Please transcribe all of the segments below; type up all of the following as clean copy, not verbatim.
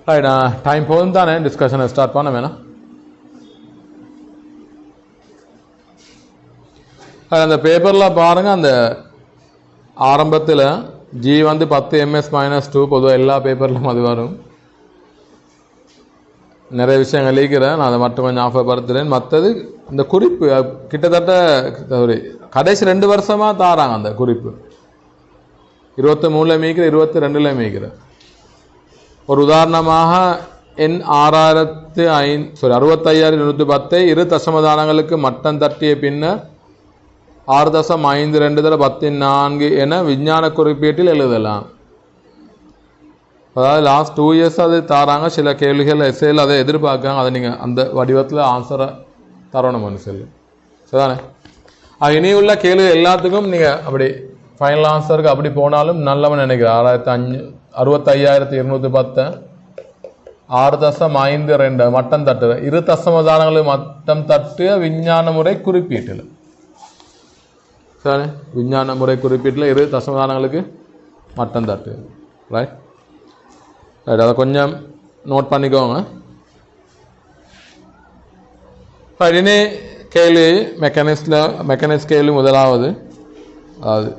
Right time போதும் தானே டிஸ்கஷனை start பண்ண வேணாம். அந்த பேப்பரில் பாருங்கள், அந்த ஆரம்பத்தில் ஜி வந்து 10 ms-2 பொதுவாக எல்லா பேப்பர்லையும் அது வரும். நிறைய விஷயங்கள் லீக்கிறேன், நான் அதை மட்டும் கொஞ்சம் ஞாபகப்படுத்துகிறேன். மற்றது இந்த குறிப்பு கிட்டத்தட்ட ஒரு கடைசி 2 வருஷமாக தாராங்க. அந்த குறிப்பு 23 மீக்கிற 22 மீக்கிற. ஒரு உதாரணமாக எண் 65,210 இரு தசமதானங்களுக்கு மட்டம் தட்டிய பின்னர் 6.52/14 என விஞ்ஞான குறிப்பீட்டில் எழுதலாம். அதாவது லாஸ்ட் 2 இயர்ஸ் அது தாராங்க. சில கேள்விகள் எஸ்ஏல அதை எதிர்பார்க்காங்க. அதை நீங்கள் அந்த வடிவத்தில் ஆன்சரை தரணும்னு சொல்லி சரிதானே. இனி உள்ள கேள்வி எல்லாத்துக்கும் நீங்கள் அப்படி ஃபைனல் ஆன்சருக்கு அப்படி போனாலும் நல்லவன் நினைக்கிறேன். 65,210 6.52 மட்டம் தட்டு இரு தசமதானங்களுக்கு மட்டம் தட்டு விஞ்ஞான முறை குறிப்பீட்டில் சரி. விஞ்ஞான முறை குறிப்பீட்டில் இரு தசமதானங்களுக்கு மட்டம் தட்டு. ரைட் ரைட் அதை கொஞ்சம் நோட் பண்ணிக்கோங்க. இனி கேள்வி மெக்கானிக்ஸ் கேள்வி முதலாவது, அதாவது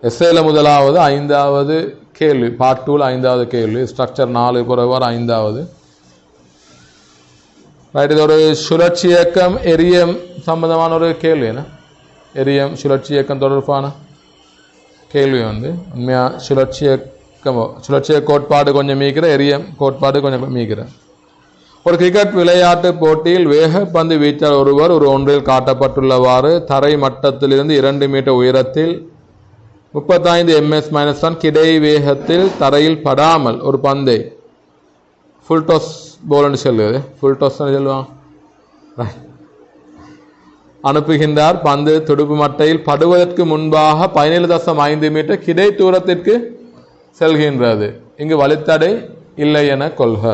எஸ்ஏல முதலாவது 5வது கேள்வி, பார்ட் 2ல் 5வது கேள்வி. ஸ்ட்ரக்சர் 4 பிறகு 5வது. ரைட், இது ஒரு சுழற்சி இயக்கம் எரியம் சம்பந்தமான ஒரு கேள்வி. என்ன எரியம் சுழற்சி இயக்கம் தொடர்பான கேள்வி வந்து உண்மையாக சுழற்சிய கோட்பாடு கொஞ்சம் மீக்கிற, எரியம் கோட்பாடு கொஞ்சம் மீக்கிற. ஒரு கிரிக்கெட் விளையாட்டு போட்டியில் வேகப்பந்து வீச்சாளர் ஒருவர் ஒரு ஒன்றில் காட்டப்பட்டுள்ளவாறு தரை மட்டத்திலிருந்து 2 மீட்டர் உயரத்தில் 35 ms-1 கிடை வேகத்தில் தரையில் படாமல் ஒரு பந்தை ஃபுல் டாஸ் போல்னு சொல்லுது, ஃபுல் டாஸ் சொல்லுவாங்க, அனுப்புகின்றார். பந்து துடுப்பு மட்டையில் படுவதற்கு முன்பாக 17.5 மீட்டர் கிடை தூரத்திற்கு செல்கின்றது. இங்கு வழித்தடை இல்லை என கொள்க.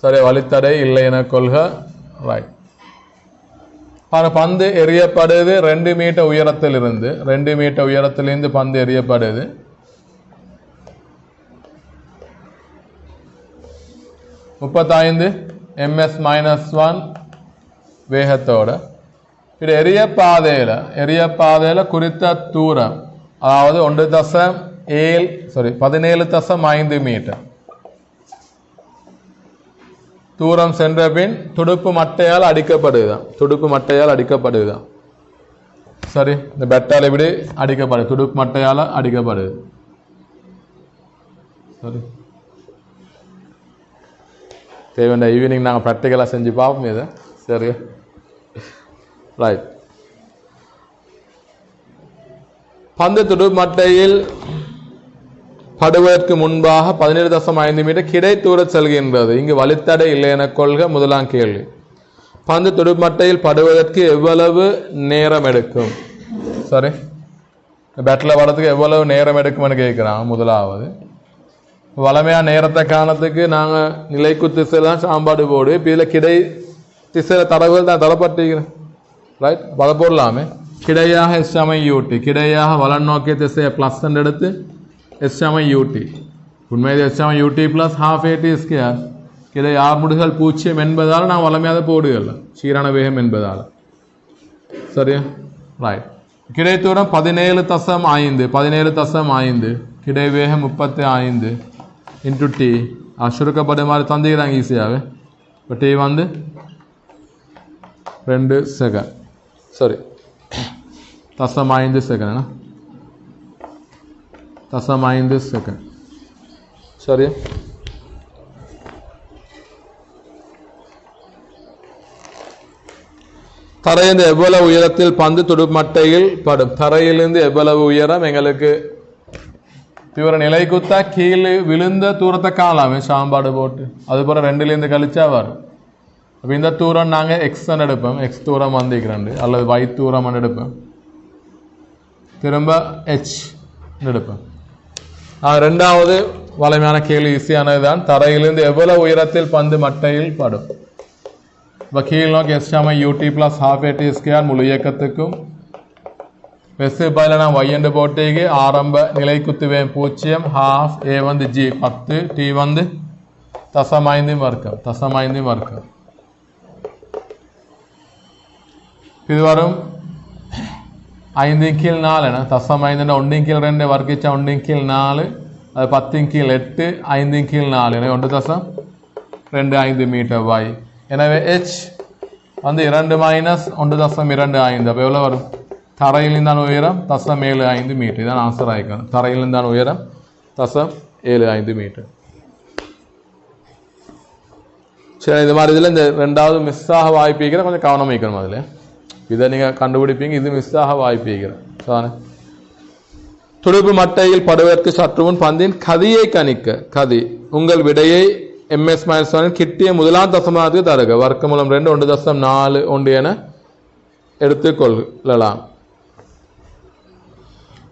சரி, வழித்தடை இல்லை என கொள்க. ரைட், பந்து எறியப்படுது 2 மீட்டர் உயரத்திலிருந்து, 2 மீட்டர் உயரத்திலிருந்து பந்து எறியப்படுது. (35 ms-1) வேகத்தோட இது எரிய பாதையில குறித்த தூரம், அதாவது 17.5 மீட்டர் தூரம் சென்ற பின் துடுப்பு மட்டையால் அடிக்கப்படுதுதான். சரி, இந்த பெட்டால் இப்படி அடிக்கப்படுது, துடுப்பு மட்டையால் அடிக்கப்படுது. சரி, தேவையான ஈவினிங் நாங்கள் ப்ராக்டிக்கலாக செஞ்சு பார்ப்போம் இதை. சரி, ரைட். பந்து துடுப்பு மட்டையில் படுவதற்கு முன்பாக 17.5 மீட்டர் கிடை தூர செல்கின்றது. இங்கு வழித்தடை இல்லை என கொள்க. முதலாம் கேள்வி, பந்து துடுப்பு மட்டையில் படுவதற்கு எவ்வளவு நேரம் எடுக்கும்? சரி, பேட்டில் வரதுக்கு எவ்வளவு நேரம் எடுக்கும்னு கேட்குறாங்க. முதலாவது வளமையான நேரத்தை காணத்துக்கு நாங்கள் நிலைக்கு திசையில் தான் சாம்பாடு போடு. இப்போ இதில் கிடை திசையில் தடவுகள் தான் தரப்பட்டிருக்கிறேன். ரைட், அதை போடலாமே. கிடையாக SMIUT, கிடையாக வலநோக்கிய திசையை ப்ளஸ் எடுத்து SMIUT, உண்மையில் SMIUT ப்ளஸ் ½ AT². கிடை ஆர்முடுகள் 0 என்பதால் நான் வளமையாக போடுகல, சீரான வேகம் என்பதால். சரியா, ரைட். கிடை தூரம் 17.5 கிடை வேகம் 35 × T சுருக்கப்பட்ட மாதிரி தந்துக்கிறாங்க ஈஸியாகவே. இப்போ T வந்து 2 செகண்ட். சரி, 0.5 செகண்ட், 0.5 செகண்ட். சரி, தரையிலிருந்து எவ்வளவு உயரத்தில் பந்து துடுப்பு மட்டையில் படும்? தரையிலிருந்து எவ்வளவு உயரம் எங்களுக்கு இவரை நிலை குத்தா கீழே விழுந்த தூரத்தை காணலாமே சாம்பாடு போட்டு. அதுபோல் 2லேருந்து கழிச்சா வரும். அப்போ இந்த தூரம் நாங்கள் எக்ஸ்ன்னு எடுப்போம், எக்ஸ் தூரம் வந்துக்கிறேன், அல்லது y தூரம் எடுப்போம், திரும்ப h எடுப்போம். ரெண்டாவது வலிமையான கேள்வி ஈஸியானது தான். தரையிலிருந்து எவ்வளவு உயரத்தில் பந்து மட்டையில் படும்? இப்போ கீழ் நோக்கி SMIUT ப்ளஸ் ½ AT² முழு இயக்கத்துக்கும் வெஸ்ஸு பதில் நான் y என்று போட்டேக்கு ஆரம்ப நிலை குத்துவேன் 0 half a வந்து g 10 t வந்து தசம் 5 வர்க்கம் இது வரும் 5 கீழ் 4 என தசம் 5 1 கீழ் 2 வர்க்கிச்சா 1 கீழ் 4 அது 10 கீழ் 8 5 கீழ் 4 என 1 தசம் 25 மீட்டர் y எனவே h வந்து 2 மைனஸ் 1 தசம் 25 அப்போ எவ்வளோ வரும் தரையிலிருந்தான உயரம் தசம் 75 மீட்டர் இதான் ஆன்சர் ஆகிக்கணும் தரையிலிருந்தான உயரம் தசம் 75 மீட்டர் சரி இது மாதிரி இதில் இந்த ரெண்டாவது மிஸ் ஆக வாய்ப்பு இருக்கிற கொஞ்சம் கவனம் வைக்கணும் அதில் இதை நீங்கள் கண்டுபிடிப்பீங்க இது மிஸ் ஆக வாய்ப்பு இருக்கிறேன் சார் துடுப்பு மட்டையில் படுவதற்கு சற்று முன் பந்தின் கதியை கணிக்க கதி உங்கள் விடையை ms-1 கிட்டிய முதலாம் தசமத்துக்கு தருக வர்க்கமூலம் 2 1 தசம் 4 1 என எடுத்துக்கொள்ளலாம்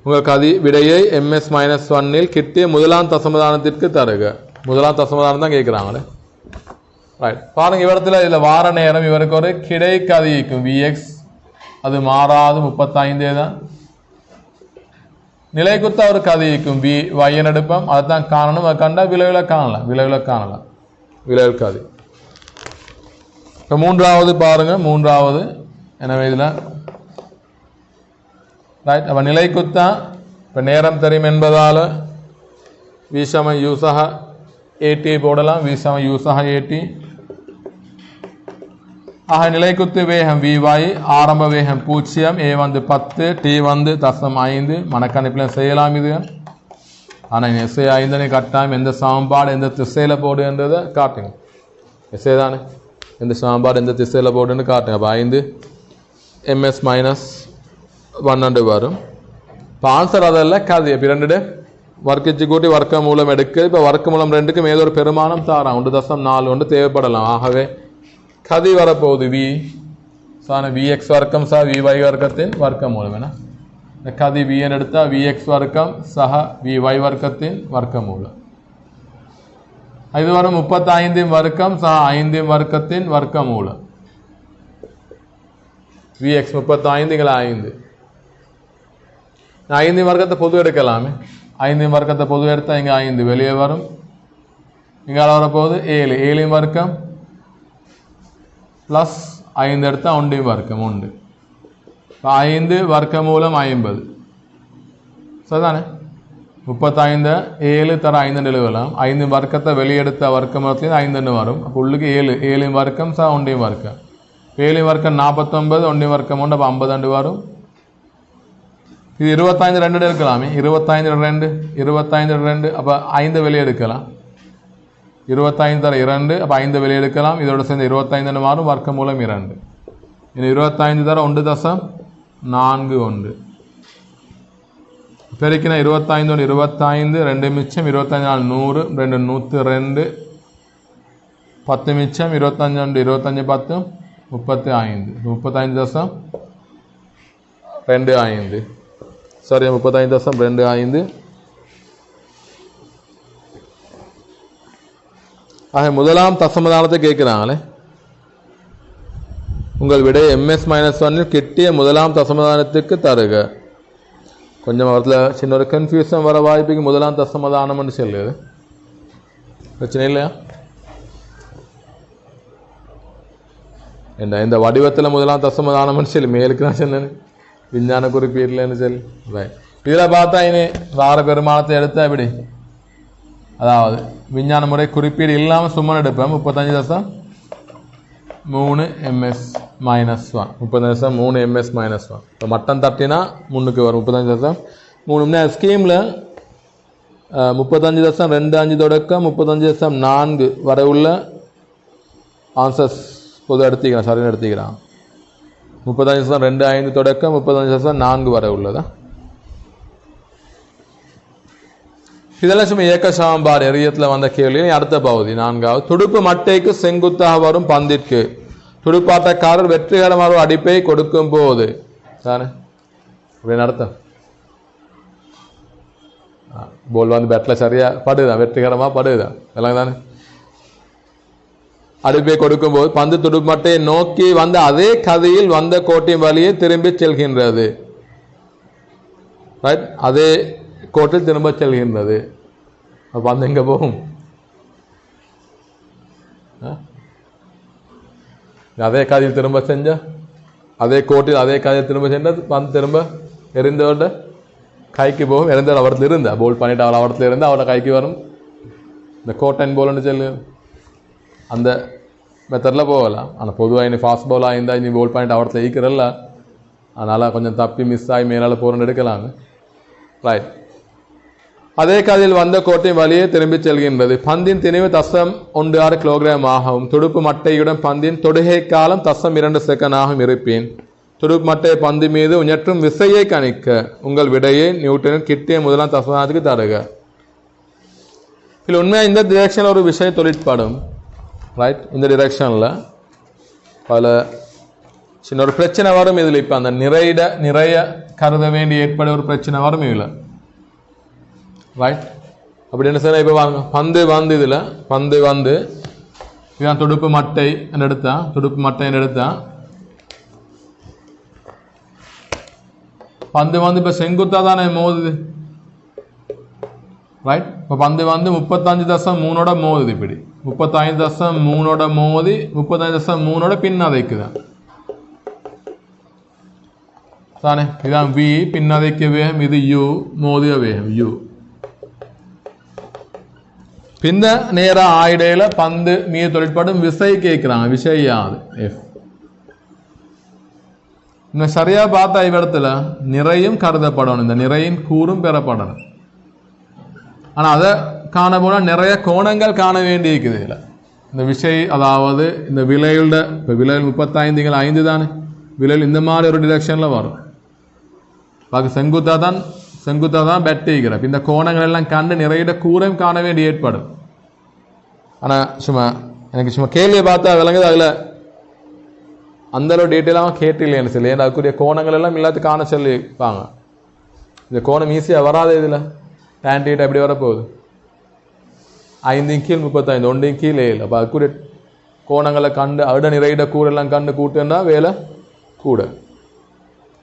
உங்கள் கதி விடையை ms-1 கிட்டிய முதலாம் தசமதானத்திற்கு தருக முதலாம் தசமதானம் தான் கேட்குறாங்களே ரைட் பாருங்க இவரத்தில் இதில் வார நேரம் இவருக்கு ஒரு கிடை கதிக்கும் vx அது மாறாது 35 தான் நிலை குத்த ஒரு கதிக்கும் y என எடுப்போம் அதுதான் காணணும் அதை கண்டா விளைவில் காணலாம் விளைவில் கதி இப்போ மூன்றாவது பாருங்க மூன்றாவது எனவே இதில் ரைட் அப்போ நிலை குத்தா இப்போ நேரம் தெரியும் என்பதால் வீசம யூசக ஏடி போடலாம் வீசம யூசக ஏடி ஆக நிலை குத்து வேகம் vy ஆரம்ப வேகம் 0 a வந்து 10 t வந்து தசம் 5 மனக்கணிப்பில் செய்யலாம் இது ஆனால் எஸ்ஏ 5 கட்டாயம் எந்த சமன்பாடு எந்த திசையில் போடுன்றதை காட்டுங்க எஸ்ஏ தானே எந்த சமன்பாடு எந்த திசையில் போடுன்னு காட்டுங்க அப்போ 5 ms-1 வரும் இப்போ ஆன்சர் அதெல்லாம் கதி இப்போ 2 வர்க்கிச்சு கூட்டி வர்க்க மூலம் எடுக்க இப்போ வர்க்க மூலம் 2க்கும் ஏதோ ஒரு பெருமானம் தாரான் 1 தசம் 4 ஒன்று தேவைப்படலாம் ஆகவே கதி வரப்போகுது v சான vx வர்க்கம் சா vy வர்க்கத்தின் வர்க்க மூலம் என இந்த கதி v என எடுத்தால் vx வர்க்கம் சக vy வர்க்கத்தின் வர்க்க மூலம் இது வரும் 35 வர்க்கம் சா 5 வர்க்கத்தின் வர்க்க மூலம் vx 35 5 5 வர்க்கத்தை பொது எடுக்கலாமே 5 வர்க்கத்தை பொது எடுத்தால் இங்கே 5 வெளியே வரும் இங்கே வரப்போகுது 7 வர்க்கம் ப்ளஸ் 5 எடுத்தால் 1 வர்க்கம் 1 இப்போ 5 வர்க்க மூலம் 50 சரிதானே 35 7 தர 5 எழுதலாம் 5 வர்க்கத்தை வெளியெடுத்த வர்க்க மூலத்துலேருந்து 5 வரும் அப்போ உள்ளுக்கு 7 வர்க்கம் சா 1 வர்க்கம் 7 வர்க்கம் 49 1 வர்க்கம் 1 அப்போ 52 வரும் இது 25 2 எடுக்கலாமே 25 2 அப்போ 5 வெளியே எடுக்கலாம் 25 தர 2 அப்போ 5 வெளியே எடுக்கலாம் இதோட சேர்ந்து 25 மாறும் வர்க்க மூலம் 2 இது 25 தர 1 தசம் 4 1 பெருக்கினா 25 25 2 மிச்சம் 25 4 100 2 102 10 மிச்சம் 25 25 10 35 தசம் 25 சரி 35 தசம் 25 ஆக முதலாம் தசமதானத்தை கேட்குறாங்களே உங்கள் விடை ms-1 கிட்டிய முதலாம் தசமதானத்துக்கு தருக கொஞ்சம் அவரத்தில் சின்ன ஒரு கன்ஃபியூஷன் வர வாய்ப்புக்கு முதலாம் தசமதானம்னு சொல்லுது பிரச்சனை இல்லையா இந்த வடிவத்தில் முதலாம் தசமதானம்னு சொல்லி மேலுக்கு தான் சொன்னேன் விஞ்ஞான குறிப்பீடுலன்னு சொல்லி இதில் பார்த்தா இனி வார பெருமானத்தை எடுத்தால் எப்படி அதாவது விஞ்ஞான முறை குறிப்பீடு இல்லாமல் சும்மா எடுப்பேன் 35 தசம் 3 ms-1 35 தசம் 3 ms-1 இப்போ மட்டம் தட்டினா முன்னுக்கு வரும் 35 தசம் 3 ஸ்கீமில் 35 தசம் 25 தொடக்கம் 35 தசம் 4 வரை உள்ள ஆன்சர்ஸ் பொது எடுத்துக்கிறான் சரின்னு எடுத்துக்கிறான் 35 தசம் 25 தொடக்கம் 35 தசம் 4 வரை உள்ளதா இதெல்லாம் சும்மா இயக்க சமன்பாடு எரியத்தில் வந்த கேள்வி அடுத்த பகுதி 4வது துடுப்பு மட்டைக்கு செங்குத்தாக வரும் பந்திற்கு துடுப்பாட்டக்காரர் வெற்றிகரமாக அடிப்பை கொடுக்கும் போது தானே அப்படின்னு அர்த்தம் போல் வந்து பேட்டில் சரியா படுதா வெற்றிகரமாக படுதா எல்லாம் தானே அடிப்பை கொடுக்கும்போது பந்து துடுப்பு மட்டையை நோக்கி வந்த அதே கதையில் வந்த கோட்டின் வழியே திரும்பி செல்கின்றது ரைட், அதே கோட்டில் திரும்ப செல்கின்றது. அப்போ அந்த எங்கே போகும்? அதே காதில் திரும்ப செஞ்ச அதே கோட்டில் அதே காதில் திரும்ப சென்றது வந்து திரும்ப எரிந்தவர்கிட்ட கைக்கு போகும். எரிந்தவர் அவரத்தில் இருந்தா போல் பண்ணிட்டு அவர் அவரத்தில் இருந்து அவரோட கைக்கு வரும். இந்த கோட்டன் போல்னு சொல்லு அந்த மெத்தடில் போகலாம். ஆனால் பொதுவாக இனி ஃபாஸ்ட் பாலாக இருந்தால் இனி போல் பண்ணிட்டு அவரத்தில் ஈக்கிறல்ல, அதனால் கொஞ்சம் தப்பி மிஸ் ஆகி மேலால் போகிறோன்னு எடுக்கலாங்க. ரைட், அதே காதில் வந்த கோட்டை வழியே திரும்பி செல்கின்றது. பந்தின் திணிவு தசம் 1.6 கிலோகிராம் ஆகவும் துடுப்பு மட்டையுடன் பந்தின் தொடுகை காலம் தசம் 2 செகண்ட் ஆகும் இருப்பேன். துடுப்பு மட்டை பந்து மீது உயற்றும் விசையை கணிக்க உங்கள் விடையை நியூட்டனின் கிட்டிய முதலாம் தசமானத்துக்கு தருக. இதில் உண்மையாக இந்த டிரெக்ஷனில் ஒரு விஷயம் தொழிற்படும். ரைட், இந்த டிரெக்ஷனில் பல சின்ன ஒரு பிரச்சனை வரும். இதில் இப்போ அந்த நிறைய கருத வேண்டி ஏற்பட ஒரு பிரச்சனை வரும் இதில். ரைட், அப்படி என்ன சார்? இப்போ வாங்க, பந்து வந்து இதில் பந்து வந்து இதுதான் துடுப்பு மட்டை எடுத்தா, துடுப்பு மட்டை எடுத்தா பந்து வந்து இப்போ செங்குத்தா தானே மோதுது. ரைட், இப்போ பந்து வந்து 35.3 மோதுது. இப்படி 35.3 மோதி 35.3 பின்னதைக்குதான் தானே. இதுதான் வி பின்னதைக்க வேகம், இது யூ மோதிய வேகம் யூ. பின்ன நேராக ஆயிடையில் பந்து மீது தொழிற்படும் விசை கேட்குறாங்க. விசை யாது? எஃப். இன்னும் சரியாக பார்த்தா இவ்விடத்துல நிறையும் கருதப்படணும், இந்த நிறையின் கூறும் பெறப்படணும். ஆனால் அதை காண போனால் நிறைய கோணங்கள் காண வேண்டி இருக்குது இதில். இந்த விசை அதாவது இந்த விலையோட இப்போ விலையில் 35 தானே, விலையில் இந்த மாதிரி ஒரு டிரெக்ஷனில் வரும். பாக்கி செங்குத்தா தான் பெட்டிக்கிற இந்த கோணங்கள் எல்லாம் கண்டு நிறைய கூரையும் காண வேண்டி ஏற்படும். ஆனால் எனக்கு சும்மா கேள்வியை பார்த்தா விளங்குது, அதில் அந்தளவு டீட்டெயிலாக கேட்டில்லைன்னு சொல்லி ஏன்னா அதுக்குரிய கோணங்கள் எல்லாம் எல்லாத்துக்கும் காண சொல்லிப்பாங்க. இந்த கோணம் ஈஸியாக வராது. இதில் tan θ எப்படி வரப்போகுது? 5 கீழ் 35, 1 கீழ் 7. அப்போ அதுக்குரிய கோணங்களை கண்டு அட நிறைய கூரெல்லாம் கண்டு கூட்டுன்னா வேலை கூட.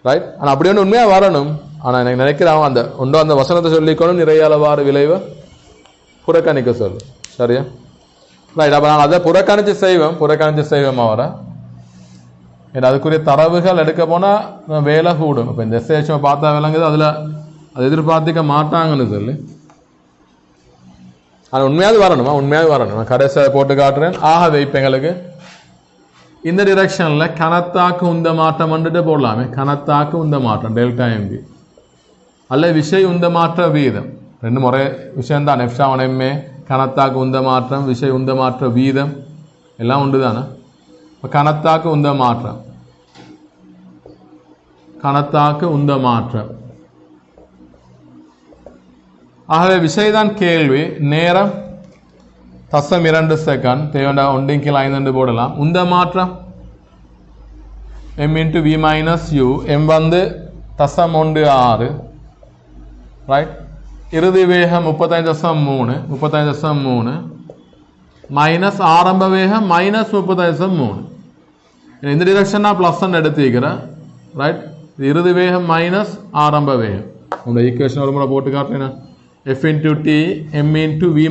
ரைட், ஆனால் அப்படி ஒன்று உண்மையாக வரணும். ஆனால் எனக்கு நினைக்கிறேன் அந்த வசனத்தை சொல்லிக்கணும், நிறைய அளவாறு விளைவை புறக்கணிக்க சொல்லு. சரியா? ரைட், அப்போ நான் அதை புறக்கணிச்சு செய்வோம் அவரை. ஏன்னா அதுக்குரிய தரவுகள் எடுக்க போனால் வேலை கூடும். இப்போ இந்த எஸ்ஏஹெச் பார்த்தா விளங்குது, அதில் அது எதிர்பார்த்திக்க மாட்டாங்கன்னு சொல்லி. ஆனால் உண்மையாவது வரணும். நான் கடைசியாக போட்டு காட்டுறேன். ஆகவே இப்போ எங்களுக்கு இந்த டிரெக்ஷனில் கனத்தாக்கு உந்த மாற்றம் வந்துட்டு போடலாமே. கனத்தாக்கு உந்த மாற்றம் டெல்டா எம்பி அல்ல விசை உந்த மாற்ற வீதம், ரெண்டு முறை விஷயம்தான். எஃப்ஷாவன் எம்ஏ கனத்தாக்கு உந்த மாற்றம், விசை உந்த மாற்ற வீதம் எல்லாம் உண்டு தானே. இப்போ கனத்தாக்கு உந்த மாற்றம். ஆகவே விசைதான் கேள்வி. நேரம் தசம் 2 செகண்ட் தேவையான 1 கீழ் 5 போடலாம். உந்த மாற்றம் m × v - u. m வந்து தசம் 1.6. ரைட், இறுதி வேகம் 35.3 மைனஸ் ஆரம்ப வேகம் -35.3. இந்த டிரெக்ஷன் நான் ப்ளஸ் எடுத்துக்கிறேன். ரைட், இறுதி வேகம் மைனஸ் ஆரம்ப வேகம். உங்களோட ஈக்குவேஷன் ஒரு முறை போட்டு காட்டுறேன். f × t m × v -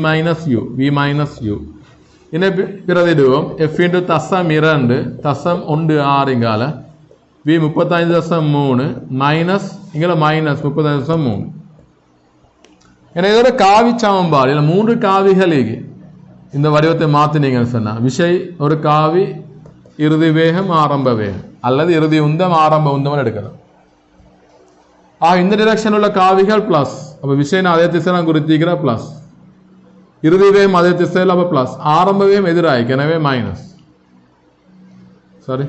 u. இதை பிரதிடுவோம். f × தசம் 2 தசம் 1.6 இங்கால v 35.3 மைனஸ் இங்கே மைனஸ் 35.3. ஏன்னா இதோட காவி சமன்பாடு இல்லை 3 காவிகள் இந்த வடிவத்தை மாற்றினீங்கன்னு சொன்னால் விசை ஒரு காவி, இறுதி வேகம் ஆரம்ப வேகம் அல்லது இறுதி உந்தம் ஆரம்ப உந்தம் எடுக்கலாம். இந்த டிரெக்ஷன் உள்ள காவிகள் பிளஸ். அப்போ விஷயம் அதே திசையில் குறித்திக்கிற பிளஸ், இறுதி வேகம் அதே திசையில் அப்போ பிளஸ், ஆரம்ப வேகம் எதிராயிக்கு எனவே மைனஸ். சரி,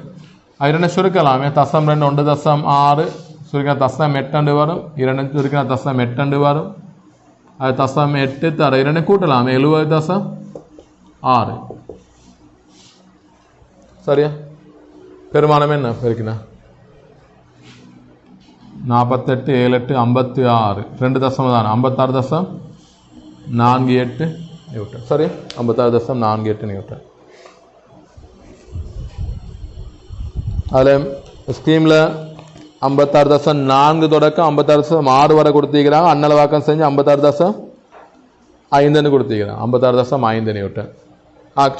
அது சுருக்கலாமே. தசம் 2 1.6 சுருக்கின தசம் 8 வரும். 2 சுருக்கின தசம் 8 வரும். அது தசம் 8 தர 2 கூட்டலாமே 70.6. சரியா? பெருமானம் என்ன பெருக்கினா 48 7 8 56 2 தசம் தானே 56.48 நியூட்டன். சரி, 56.48 நியூட்டன். அதில் ஸ்கீமில் 56.4 தொடக்கம் 56.6 வரை கொடுத்திருக்கிறாங்க. அன்னளவாக்கம் செஞ்சு 56.5 கொடுத்திருக்கிறாங்க. 56.5 நியூட்டன்.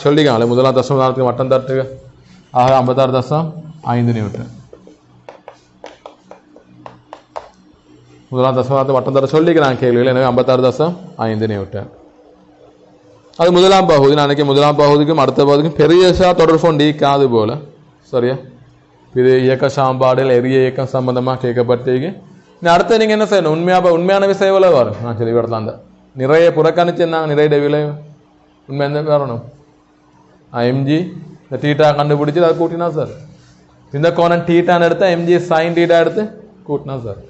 சொல்லிக்காங்களே முதலாம் தசமதானத்துக்கு மட்டம் தட்டுங்க. ஆக 56.5 நியூட்டன். முதலாம் தசமதானத்துக்கு மட்டம் தட்ட சொல்லிக்கிறாங்க கேள்வியில். எனவே 56.5 நியூட்டன். அது முதலாம் பகுதி. நான் நினைக்கிறேன் முதலாம் பகுதிக்கும் அடுத்த பகுதிக்கும் பெரியசா தொடர்பு நீக்காது போல. சரியா? இது இயக்க சாம்பாடில் எரிய இயக்கம் சம்பந்தமாக கேட்கப்பட்டீங்க. அடுத்த நீங்கள் என்ன செய்யணும்? உண்மையான விசைவில் வரும். நான் சொல்லி விடலாம். அந்த நிறைய புறக்கணிச்சுருந்தாங்க. நிறைய விளைவு உண்மை எந்த வரணும்? எம்ஜி இந்த டீட்டா கண்டுபிடிச்சி அதை கூட்டினா சார். இந்த கோணம் டீட்டான்னு எடுத்தால் எம்ஜி சைன் டீட்டா எடுத்து கூட்டினா சார்.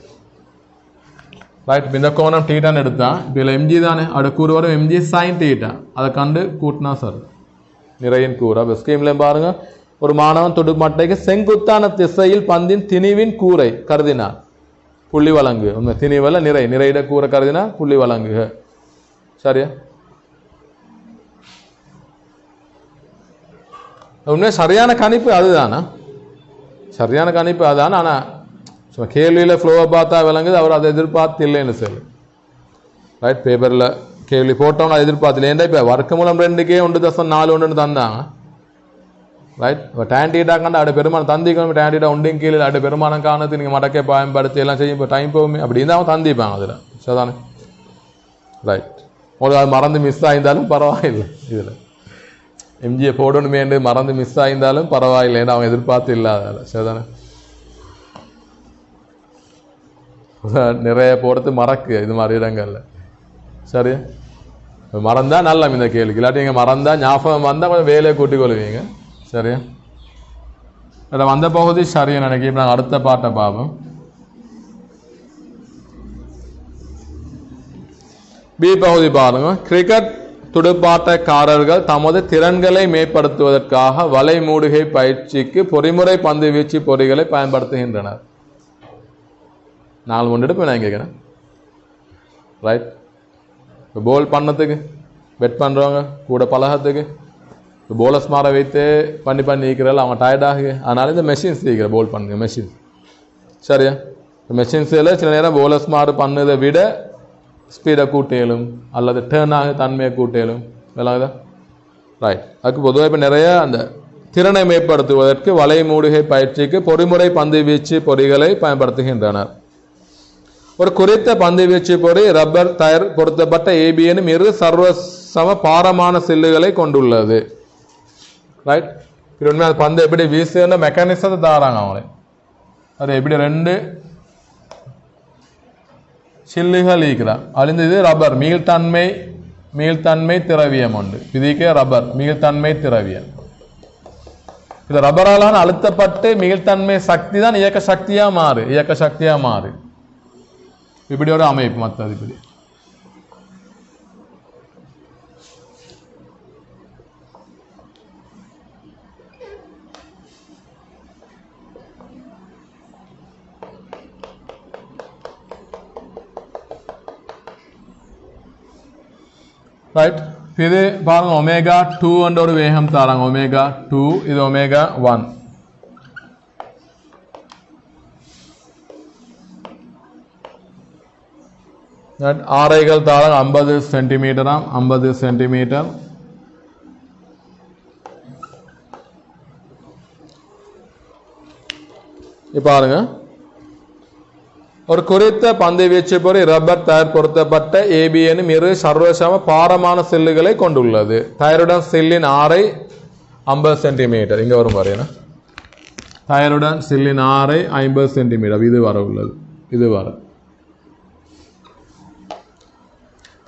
ரைட். இந்த கோணம் டீட்டான்னு எடுத்தா இப்போ எம்ஜி தானே அப்படி கூறு வரும். எம்ஜி சைன் டீட்டா அதை கண்டு கூட்டினா சார் நிறையின் கூறு. அப்போ ஸ்கீம்லையும் பாருங்கள். ஒரு மாணவன் துடுமட்டைக்கு செங்குத்தான திசையில் பந்தின் திணிவின் கூரை கருதினார். புள்ளி வழங்கு. உண்மை திணிவல்ல நிறையிட கூரை கருதினா புள்ளி வழங்குக. சரியா? உண்மையாக சரியான கணிப்பு அதுதானா? சரியான கணிப்பு அதுதானே. ஆனால் சும்மா கேள்வியில் ஃப்ளோவை பார்த்தா விளங்குது. அவர் அதை எதிர்பார்த்து இல்லைன்னு சொல்லு. ரைட். பேப்பரில் கேள்வி போட்டோம்னா அதை எதிர்பார்த்து இல்லை. ஏன்டா இப்போ வர்க்க மூலம் 2க்கே 1.4 தந்தாங்க. ரைட். இப்போ டேன் டீட்டா கண்டு அப்படி பெருமானம் தந்திக்கணும். டேன் டீட்டா ஒன்றையும் கீழே அப்படி பெருமானம் காணத்து நீங்கள் மடக்கே பயன்படுத்தி எல்லாம் செய்யும். இப்போ டைம் போகுமே அப்படின்னு அவன் தந்திப்பாங்க அதில். சரிதானே? ரைட். உங்களுக்கு அது மறந்து மிஸ் ஆயிருந்தாலும் பரவாயில்லை. இதில் எம்ஜியை போடணுமேண்டு மறந்து மிஸ் ஆயிருந்தாலும் பரவாயில்லை. ஏன்னா அவன் எதிர்பார்த்து இல்லாதால. சரிதானே? நிறைய போடுறது மறக்கு இது மாதிரி இடங்களில். சரி. மறந்தால் நல்லா இந்த கேள்விக்கு. இல்லாட்டி நீங்கள் மறந்தால் ஞாபகம் வந்தால் கொஞ்சம் வேலையை கூட்டிக் கொள்வீங்க. சரியா? அந்த பகுதி சரியா நினைக்கிறேன். நாங்கள் அடுத்த பாட்டை பார்ப்போம். பி பகுதி பாருங்க. கிரிக்கெட் துடுப்பாட்டக்காரர்கள் தமது திறன்களை மேம்படுத்துவதற்காக வலை மூடுகை பயிற்சிக்கு பொறிமுறை பந்து வீச்சு பொறிகளை பயன்படுத்துகின்றனர். 4 எடுப்பு நான் கேட்குறேன். ரைட். இப்போ போல் பண்ணத்துக்கு பெட் பண்ணுறவங்க கூட பழகத்துக்கு போலஸ் மாற வைத்து பண்ணி இருக்கிறாள் அவங்க டயர்டாகுது. அதனால இந்த மெஷின்ஸ் இருக்கிற போல் பண்ணுங்க மெஷின்ஸ். சரியா? மெஷின்ஸில் சில நேரம் போலஸ் மாறு பண்ணதை விட ஸ்பீடை கூட்டேலும் அல்லது டேர்ன் ஆக தன்மையை கூட்டேலும் விளங்குதா? ரைட். அதுக்கு பொதுவாக இப்போ நிறைய அந்த திறனை மேம்படுத்துவதற்கு வலை மூடுகை பயிற்சிக்கு பொறிமுறை பந்து வீச்சு பொறிகளை பயன்படுத்துகின்றனர். ஒரு குறித்த பந்து வீச்சு பொறி ரப்பர் டயர் பொருத்தப்பட்ட ஏபிஎனும் 2 சர்வசம பாரமான சில்லுகளை கொண்டுள்ளது. ரைட். இது உண்மையாக பந்து எப்படி வீசுன மெக்கானிசத்தை தாராங்க அவங்களே. அது எப்படி 2 சில்லுகள் ஈக்கிறா. அழிந்து இது ரப்பர் மீள்தன்மை திரவியம் உண்டு. இதுக்கே ரப்பர் மீள்தன்மை திரவியம். இது ரப்பராலான அழுத்தப்பட்டு மீள்தன்மை சக்தி தான் இயக்க சக்தியா மாறு. இப்படி ஒரு அமைப்பு மற்றது இப்படி. ரைட். இது பாருங்க ω2 என்ற ஒரு வேகம் தாராங்க. ω2 இது ω1. ஆரைகள் தாராங்க 50 சென்டிமீட்டராம். 50 சென்டிமீட்டர். இப்போ பாருங்க ஒரு குறித்த பந்து வீச்சு பொறி ரப்பர் டயர் பொருத்தப்பட்ட ஏபிஎனும் 2 சர்வசம பாரமான சில்லுகளை கொண்டுள்ளது. டயருடன் சில்லின் ஆரை 50 சென்டிமீட்டர். இங்கே வரும் பாருங்க. டயருடன் சில்லின் ஆரை 50 சென்டிமீட்டர். இது வர உள்ளது. இது வர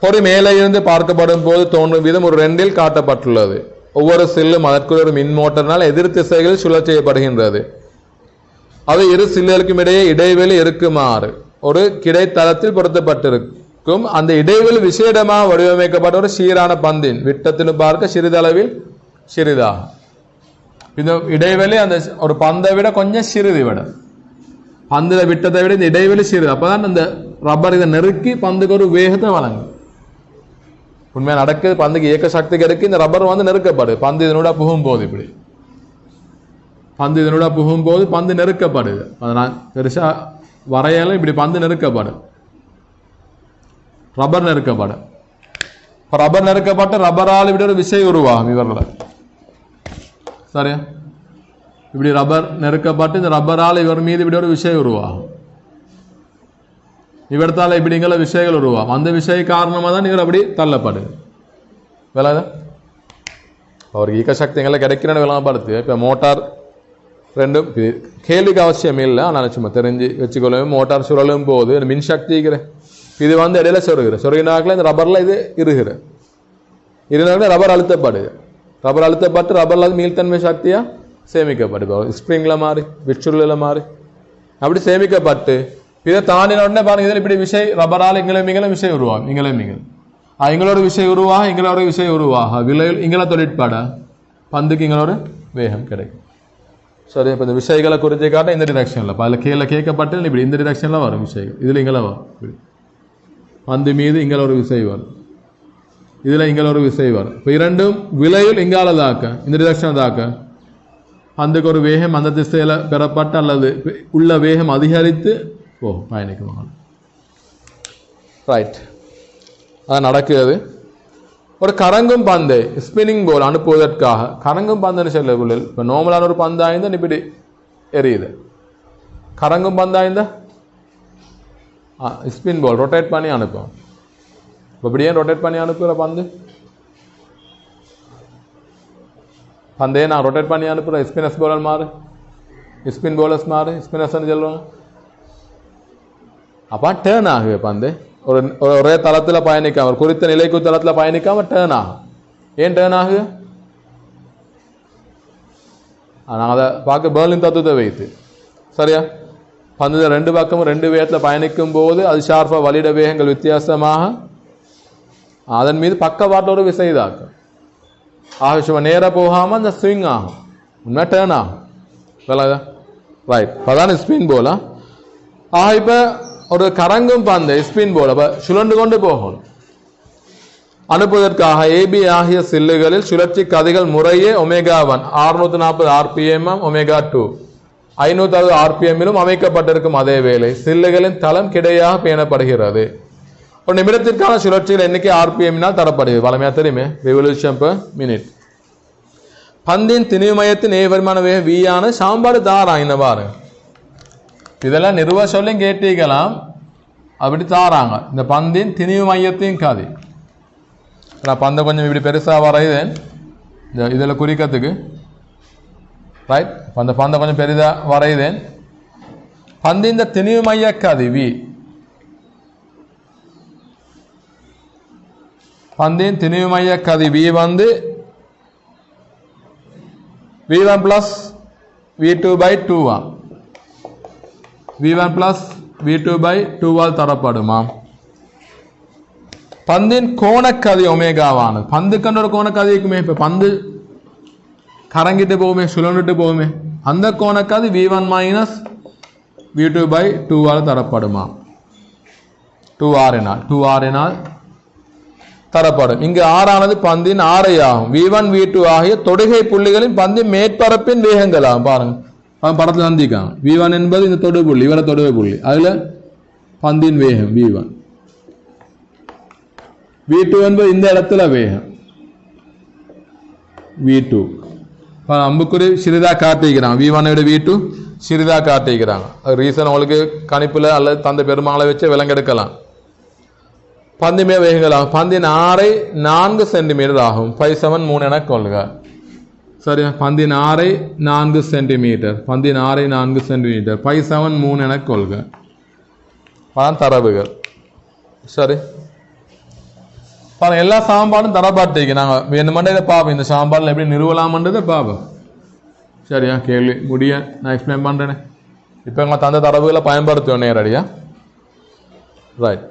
பொறி மேலே இருந்து பார்க்கப்படும் போது தோன்றும் விதம் ஒரு 2இல் காட்டப்பட்டுள்ளது. ஒவ்வொரு சில்லும் அதற்குள்ள ஒரு மின் மோட்டரினால் எதிர் திசைகளில் சுழற்சி செய்யப்படுகின்றது. அவை 2 சில்லுகளுக்கும் இடையே இடைவெளி இருக்குமாறு ஒரு கிடைத்தளத்தில் பொருத்தப்பட்டிருக்கும். அந்த இடைவெளி விசேடமாக வடிவமைக்கப்பட்ட ஒரு சீரான பந்தின் விட்டத்திலும் பார்க்க சிறிதளவில் சிறிதாகும். இந்த இடைவெளி அந்த ஒரு பந்தை விட கொஞ்சம் சிறிது விட பந்தில விட்டத்தை விட இந்த இடைவெளி சிறிது. அப்பதான் இந்த ரப்பர் இதை நெருக்கி பந்துக்கு ஒரு வேகத்தை வழங்கும். உண்மையாக நடக்குது. பந்துக்கு இயக்க சக்தி கிடைக்கு. இந்த ரப்பர் வந்து நெருக்கப்படுது. பந்து இதனோட புகும் போது இப்படி பந்து இதனோட புகும்போது பந்து நெருக்கப்படுது. அதனால் பெருசா வரையாலும் இப்படி பந்து நெருக்கப்படும், ரப்பர் நெருக்கப்படும். ரப்பர் நெருக்கப்பட்டு ரப்பரால் இப்படி ஒரு விசை உருவாகும் இவர்களை. சரியா? இப்படி ரப்பர் நெருக்கப்பட்டு இந்த ரப்பரால் இவர் மீது இப்படி ஒரு விசை உருவாகும். இவர்த்தால இப்படிங்கிற விஷயங்கள் உருவாகும். அந்த விஷய காரணமாக தான் இவர் அப்படி தள்ளப்படுது. விளாதா அவருக்கு ஈக்க சக்திகளை கிடைக்கிறன்னு விளம்பரப்படுத்து. இப்போ மோட்டார் ரெண்டும் கேள்விக்கு அவசியம் இல்லை, ஆனால் சும்மா தெரிஞ்சு வச்சுக்கொள்ளும். மோட்டார் சுழலும் போது மின் சக்திக்கிற இது வந்து இடையில சொருகினாக்கில் இந்த ரப்பரில் இது இருந்தாக்கில் ரப்பர் அழுத்தப்படுது. ரப்பர் அழுத்தப்பட்டு ரப்பரில் மீள்தன்மை சக்தியாக சேமிக்கப்படுது. ஸ்ப்ரிங்கில் மாறி விச்சுருளில் மாறி அப்படி சேமிக்கப்பட்டு இதை தாண்டின உடனே பாருங்க, இதில் இப்படி விஷயம் ரப்பரால் இங்களும் விஷயம் உருவாகும். இங்களோட விஷயம் உருவாக இங்களோட விஷயம் உருவாக விலையில் இங்கள தொழிற்பாட பந்துக்கு இங்களோட வேகம் கிடைக்கும். சரி, இப்போ இந்த விஷயங்களை குறித்து காட்ட இந்த டிரெக்ஷனில் இப்போ அதில் கீழே கேட்கப்பட்டு இப்படி இந்த டிரெக்ஷனில் வரும் விஷயங்கள். இதில் இங்கே வரும், இப்படி பந்து மீது இங்கே ஒரு விசை வரும், இதில் இங்கே ஒரு விசை வரும். இப்போ இரண்டும் விலையில் இங்கால தாக்க இந்த டிரெக்ஷனை தாக்க பந்துக்கு ஒரு வேகம் அந்த திசையில் பெறப்பட்டு அல்லது உள்ள வேகம் அதிகரித்து பயணிக்குவாங்க. ரைட், அது நடக்கிறது. ஒரு கரங்கும் பந்தை ஸ்பின்னிங் போல் அனுப்புவதற்காக கரங்கும் பந்துன்னு சொல்லக்குள்ள இப்போ நார்மலான ஒரு பந்தாய்ந்தால் இப்படி எரியுது. கரங்கும் பந்தாய்ந்தா ஸ்பின் போல் ரொட்டேட் பண்ணி அனுப்பும். இப்போ இப்படியே ரொட்டேட் பண்ணி அனுப்புகிற பந்தையே நான் ரொட்டேட் பண்ணி அனுப்புகிறேன். ஸ்பின்னஸ் போலர் மாறு, ஸ்பின் போலர்ஸ் மாறு, ஸ்பின்னர்ஸ்ன்னு சொல்லுவாங்க. அப்போ டேர்ன் ஆகுது பந்து. ஒரே தளத்தில் பயணிக்காம, ஒரு குறித்த நிலைக்கு தளத்தில் பயணிக்காம டேர்ன் ஆகும். ஏன் டேர்ன் ஆகுது? நாங்கள் அதை பார்க்க பெர்லின் தத்துவத்தை வைத்து. சரியா? பந்து ரெண்டு பக்கமும் ரெண்டு வேகத்தில் பயணிக்கும் போது அது ஷார்ப்பாக வலிட வேகங்கள் வித்தியாசமாக அதன் மீது பக்கவாட்டில் ஒரு விசை இதாக்கும். சும்மா நேராக போகாமல் அந்த ஸ்விங் ஆகும், உண்மை டேர்ன் ஆகும். ரைட், அதான் ஸ்பின் போலா. இப்போ ஒரு கரங்கும் பந்தை ஸ்பின் போல சுழண்டு கொண்டு போகணும். அனுப்புவதற்காக ஏபி ஆகிய சில்லுகளில் சுழற்சி கதிகள் முறையே ஒமேகா1 640 RPM, ஒமேகா2 560 RPM அமைக்கப்பட்டிருக்கும். அதே வேளை சில்லுகளின் தளம் கிடையாக பேணப்படுகிறது. ஒரு நிமிடத்திற்கான சுழற்சியில் எண்ணிக்கை RPM தரப்படுகிறது. வளமையா தெரியுமே, ரெவல்யூஷன் பெர் மினிட். பந்தின் திணிவு மையத்தின் ஏவரிமான வேகம் V ஆன சாம்பாடு தாராங்க பாருங்க. இதெல்லாம் நிறுவ சொல்லும் கேட்டீங்களாம், அப்படி தாராங்க. இந்த பந்தின் திணிவு மையத்தையும் காதி நான் பந்தை கொஞ்சம் இப்படி பெருசாக வரையுதேன் இந்த இதில் குறிக்கிறதுக்கு. ரைட், அந்த பந்தை கொஞ்சம் பெரிதாக வரையுதேன். பந்தின் இந்த திணிவு மைய காதி V, பந்தின் திணிவு மைய காதி V வந்து V1 plus V2/2 V1 plus V2/2 தரப்படுமா? பந்தின் கோணக்கதி ஒமேகாவானது. பந்துக்கண்ட ஒரு கோணக்கதி இருக்குமே, இப்போ பந்து கரங்கிட்டு போகுமே, சுழண்டுட்டு போகுமே, அந்த கோணக்கதி V1 minus V2/2 தரப்படுமா? 2R எனால் தரப்படும். இங்கு ஆறானது பந்தின் ஆரை ஆகும். V1 V2 ஆகிய தொடுகை புள்ளிகளின் பந்தின் மேற்பரப்பின் வேகங்கள் ஆகும். பாருங்க, படத்தில் சந்திக்காங்க. V1 என்பது இந்த தொடு புள்ளி, இவர தொடுகை புள்ளி, அதுல பந்தின் வேகம் V1. V2 என்பது இந்த இடத்துல வேகம் V2. அம்புக்குறி சிறிதா காட்டிக்கிறாங்க. V1 V2 சிறிதா காட்டிக்கிறாங்க. ரீசன் உங்களுக்கு கணிப்புல அல்லது தந்தை பெருமாளை வச்சு விலங்கெடுக்கலாம். பந்திமே வேகங்களாகும். பந்தின் ஆரை 4 சென்டிமீட்டர் ஆகும். 573 என கொள்க. சரியா? பந்தின் ஆரை 4 சென்டிமீட்டர், பந்தின் ஆரை 4 சென்டிமீட்டர், 573 என கொள்க. தரவுகள். சரி, எல்லா சாம்பாடும் தரப்பாட்டிக்கு நாங்கள் வேணுமெண்டே இதை பார்ப்போம். இந்த சாம்பாடில் எப்படி நிறுவலாமன்றதை பார்ப்போம். சரியா? கேள்வி முடிய நான் எக்ஸ்பிளைன் பண்ணுறேனே. இப்போ எங்களை தந்த தரவுகளை பயன்படுத்துவோம் நேரடியாக. ரைட்,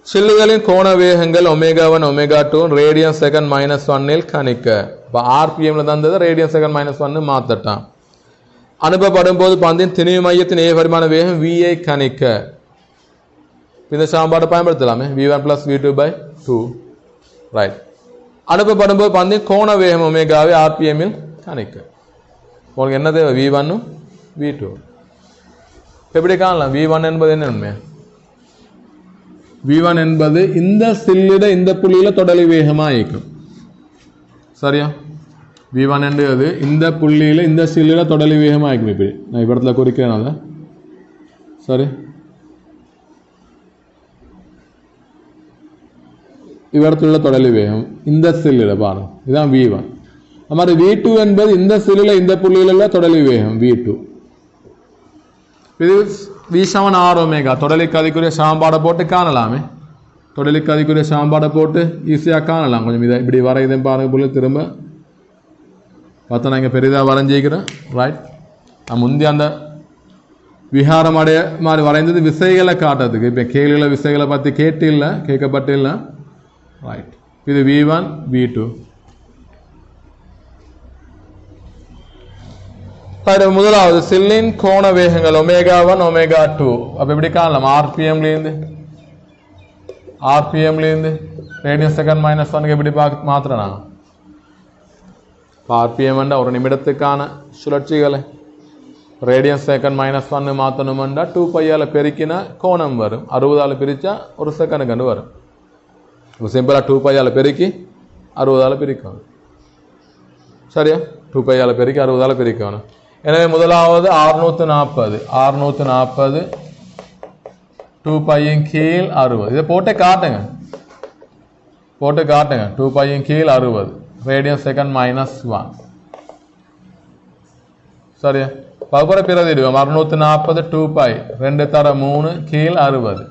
சில்லுகளின் கோண வேகங்கள் ஒமேகா1 ஒமேகா2 ரேடியன் செகண்ட் -1 கணிக்க. இப்போ RPM தந்தது ரேடியன் செகண்ட் -1 மாற்றட்டான். அனுப்பப்படும் போது பந்தின் திணிவு மையத்தின் ஏவரிமான வேகம் V கணிக்க. இந்த சாம்பாடு பயன்படுத்தலாமே, V1 plus V2/2. ரைட், அனுப்பப்படும் போது பந்தின் கோண வேகம் ஒமேகாவை RPM கணிக்க. உங்களுக்கு என்ன தேவை V1 V2 எப்படி காணலாம் V1 என்பது என்ன உண்மை V1 என்பது இந்த சில்லிட இந்த புள்ளியில தொடலி வேகமா இருக்கும் சரியா V1 என்பது இந்த புள்ளியில இந்த சில்லிட தொடலி வேகமா இருக்கும் இப்படி நான் இடத்துல குறிக்கிறேன் சரி இவரத்துள்ள தொடலி வேகம் இந்த சில்லிட பாருங்க இதுதான் V1 அது மாதிரி V2 என்பது இந்த சில்லில இந்த புள்ளியில தொடலி வேகம் V2 இது V7 R ஒமேகா தொடலிக்கு அதுக்குரிய சமன்பாடை போட்டு காணலாமே தொடலிக்கு அதுக்குரிய சமன்பாடை போட்டு ஈஸியாக காணலாம் கொஞ்சம் இதை இப்படி வரையுதேன் பாருங்க போல திரும்ப பார்த்தா நான் இங்கே பெரிதாக வரைஞ்சிக்கிறேன் ரைட் நான் முந்தைய அந்த விஹாரம் அடைய மாதிரி வரைந்தது விசைகளை காட்டுறதுக்கு இப்போ கேள்விகளை விசைகளை பற்றி கேட்டு இல்லை கேட்கப்பட்டு இல்லை ரைட் இது V1 V2 முதலாவது சில்லின் கோண வேகங்கள் ஒமேகா 1 ஒமேகா 2 அப்ப எப்படி காணலாம் ஆர்பிஎம்ல இருந்து ரேடியன் செகண்ட் -1 எப்படி மாத்திரனா ஆர்பிஎம் ஒரு நிமிடத்துக்கான சுழற்சிகளை ரேடியன் செகண்ட் -1 மாற்றணும்னா 2π பெருக்கினா கோணம் வரும் 60 பிரிச்சா ஒரு செகண்டுக்கு வரும் சிம்பிளா 2π பெருக்கி 60 பிரிக்கணும் சரியா 2π பெருக்கி 60 பிரிக்கணும் எனவே முதலாவது 640 2π கீழ் 60 இதை போட்டு காட்டுங்க 2π கீழ் 60 ரேடியன் செகண்ட் -1 சரியா பகுப்புற பிரதிடுவோம் 640 2π 2 தர 3 கீழ் 60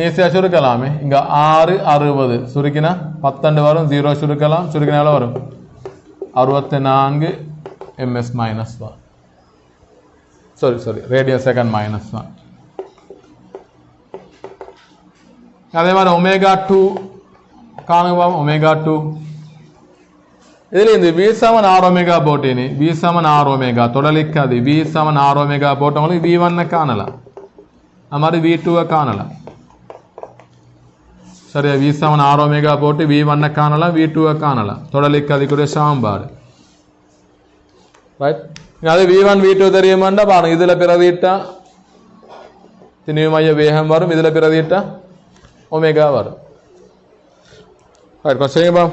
ஈஸியா சுருக்கலாமே இங்க 6 60 சுருக்கினா 12 வரும் 0 சுருக்கலாம் சுருக்கினா எவ்வளவு வரும் 64 ms -1 sorry radian second -1 அதே மாதிரி ஒமேகா 2 காணுங்க ஒமேகா 2 இதுல இந்த V7 R ஒமேகா போட்டேனே V7 R ஒமேகா தொடலிக்காது V7 R ஒமேகா போட்டவங்களுக்கு V1 காணலாம் அது மாதிரி V2 காணலாம் சரியா V7 R ஒமேகா போட்டு V1 காணலாம் V2 காணலாம் தொடலிக்காதுக்குரிய சமன்பாடு ரைட் அது V1 V2 தெரியுமாண்டா பாருங்க இதுல பிரதியிட்டா திணிவு மைய வேகம் வரும் இதுல பிரதியிட்டா ஒமேகா வரும் ரைட் கொஞ்சம் செய்யுங்க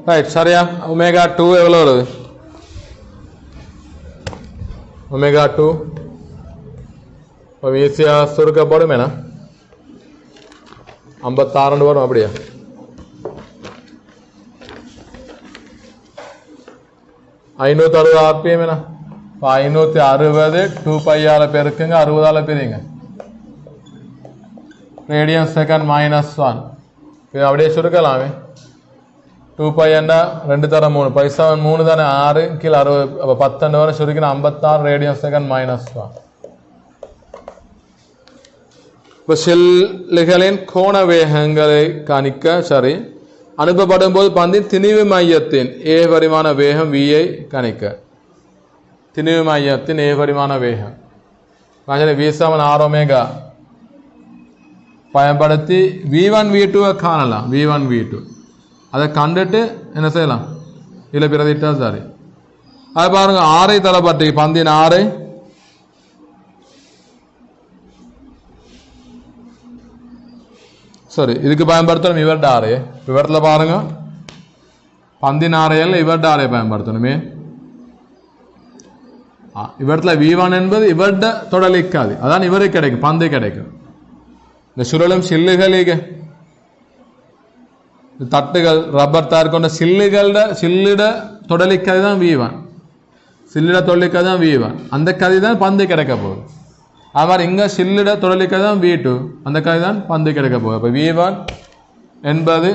ரைட் சரியா ஒமேகா 2 எவ்வளோ வருது ஒமேகா 2 ஈஸியாக சுருக்கப்படும் வேணா 56 வரும் அப்படியா RPM வேணா 560 2π பெருக்குங்க 60 பெருங்க ரேடியன் செகண்ட் -1 இது அப்படியே சுருக்கலாமே 2π என்ன 2 தர 3 பைசா 3 தானே 6 கீழ் 60 அப்போ 12 வரை சுருக்கினா 56 ரேடியன் செகண்ட் -1 இப்போ ஷெல்லுகளின் கோண வேகங்களை கணிக்க சரி அனுப்பப்படும் போது பந்தின் திணிவு மையத்தின் ஏ பரிமாண வேகம் V ஐ கணிக்க திணிவு மையத்தின் ஏ பரிமாண வேகம் V7 R ஒமேகா பயன்படுத்தி V1 V2 காணலாம் V1 V2 அதை கண்டுட்டு என்ன செய்யலாம் இல்லை பிரதிட்டா சரி அது பாருங்க 6 தரப்பட்டு பந்தின் 6 சரி இதுக்கு பயன்படுத்தணும் இவர்ட 6 இவரத்தில் பாருங்க பந்தின் 6 இவர்ட 6 பயன்படுத்தணுமே இவரத்தில் V1 என்பது இவர்ட தொடலிக்காது அதான் இவருக்கு கிடைக்கும் பந்து கிடைக்கும் இந்த சுழலும் சில்லுகளுக்கு தட்டுகள் ரப்பர் தார் கொண்ட சில்லிட தொடலிக்கதை தான் V1 சில்லிட தொடலிக்கதை தான் V1 அந்த கதை தான் பந்து கிடைக்க போகுது அது மாதிரி இங்கே சில்லிட தொடலிக்கதை தான் V2 அந்த கதை தான் பந்து கிடைக்க போகுது இப்போ V1 என்பது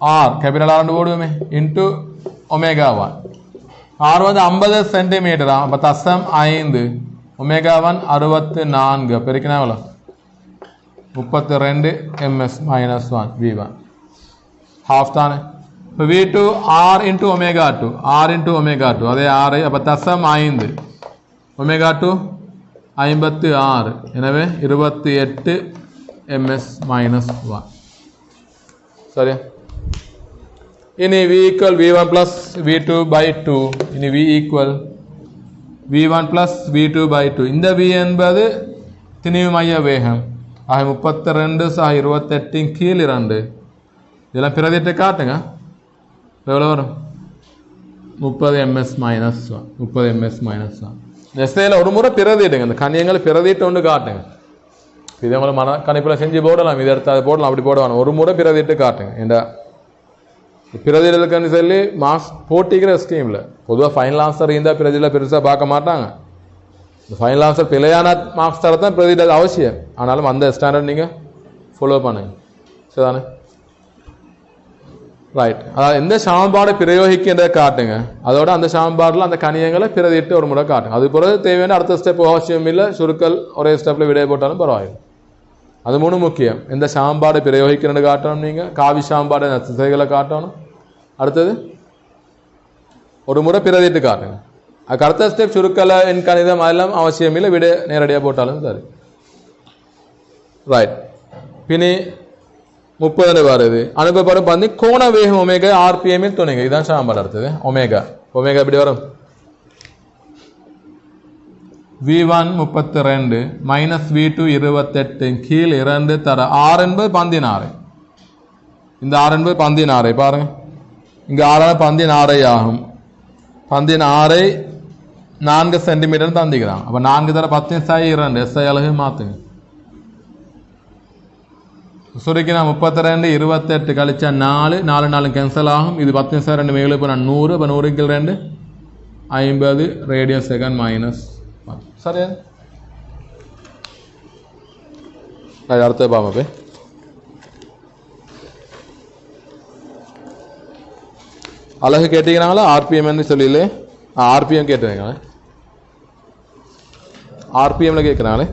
R கேபிட்டல் R போடுவோமே இன்ட்டு ஒமேகா 1 ஆர் வந்து 50 சென்டிமீட்டரா, அப்போ தசம் 5 ஒமேகா 1 64 பெருக்கினா எவ்வளோ 32 ms minus 1 v1 ஹாஃப் தானே. இப்போ v2 r into omega 2 r into omega 2 அதே r அப்போ தசம் 5 omega 2 56 எனவே 28 ms minus 1 சரியா. இனி v equal v1 plus v2 by 2 இனி v equal v1 plus v2 by 2 இந்த v என்பது திணிவு மைய வேகம் ஆக 32 சக 28 கீழ் 2 இதெல்லாம் பிரதிட்டு காட்டுங்க எவ்வளோ வரும் 30 ms minus 1 30 ms minus 1 எஸ்ஐயில் ஒரு முறை பிரதிட்டுங்க இந்த கணியங்களை பிரதிட்டு ஒன்று காட்டுங்க. இதே மாதிரி மன கணிப்பில் செஞ்சு போடலாம், இதை எடுத்து அதை போடலாம், அப்படி போடுவாங்க. ஒரு முறை பிரதிட்டு காட்டுங்க. இந்த பிரதிகளுக்குன்னு சொல்லி மார்க்ஸ் போட்டிக்கிற ஸ்கீமில் பொதுவாக ஃபைனல் ஆன்சர் இருந்தால் பிரதியில் பெருசாக பார்க்க மாட்டாங்க. இந்த ஃபைனல் ஆன்சர் பிழையான மார்க்ஸ் தர தான் பிரதிட்டு அவசியம். ஆனாலும் அந்த ஸ்டாண்டர்ட் நீங்கள் ஃபாலோ பண்ணுங்க சரிதானே. ரைட், அதாவது எந்த சமன்பாடு பிரயோகிக்கின்றதை காட்டுங்க, அதோட அந்த சமன்பாடில் அந்த கணியங்களை பிரதிட்டு ஒரு முறை காட்டுங்க. அது பிறகு தேவையான அடுத்த ஸ்டெப் அவசியம் இல்லை, சுருக்கல் ஒரே ஸ்டெப்பில் விடைய போட்டாலும் பரவாயில்லை. அது மூணு முக்கியம். எந்த சமன்பாடு பிரயோகிக்கிறன்னு காட்டணும், நீங்கள் காவி சமன்பாடு திசைகளை காட்டணும். அடுத்தது ஒரு முறை பிரதிட்டு காட்டுங்க. அதுக்கு அடுத்த ஸ்டெப் சுருக்கலை என் கணிதம் அதெல்லாம் அவசியம் இல்லை, விட நேரடியாக போட்டாலும் சரி. ரைட், பின்னி 30 வருது. அனுப்பப்படும் பந்தி கோண வேகம் ஒமேகா ஆர்பிஎம்மில் துணைங்க. இதுதான் சமன்பாடு. அடுத்தது ஒமேகா எப்படி வரும் v1 32 மைனஸ் v2 28 கீழ் 2 தர ஆர் என்பது பந்தின் ஆரை. இந்த ஆர் என்பது பந்தின் ஆரை பாருங்க, இங்கே ஆறான பந்தின் ஆரை ஆகும். பந்தின் ஆரை 4 சென்டிமீட்டர் தந்திக்கிறாங்க. அப்போ 4 தர 10 சாய் 2 எஸ்ஐ அழகு மாற்றுங்க. சுருக்கினா 32 28 கழிச்சா 4 4 கேன்சல் ஆகும். இது 10 சார் 2 மேலே இப்போ 100. இப்போ 100 2 50 ரேடியன் செகண்ட் மைனஸ் சரியா. அடுத்த பாமா போய் அழகு கேட்டீங்கனாங்களா ஆர்பிஎம்னு சொல்லல, ஆர்பிஎம் கேட்டுருங்களே, ஆர்பிஎம்ல கேட்குறாங்களே.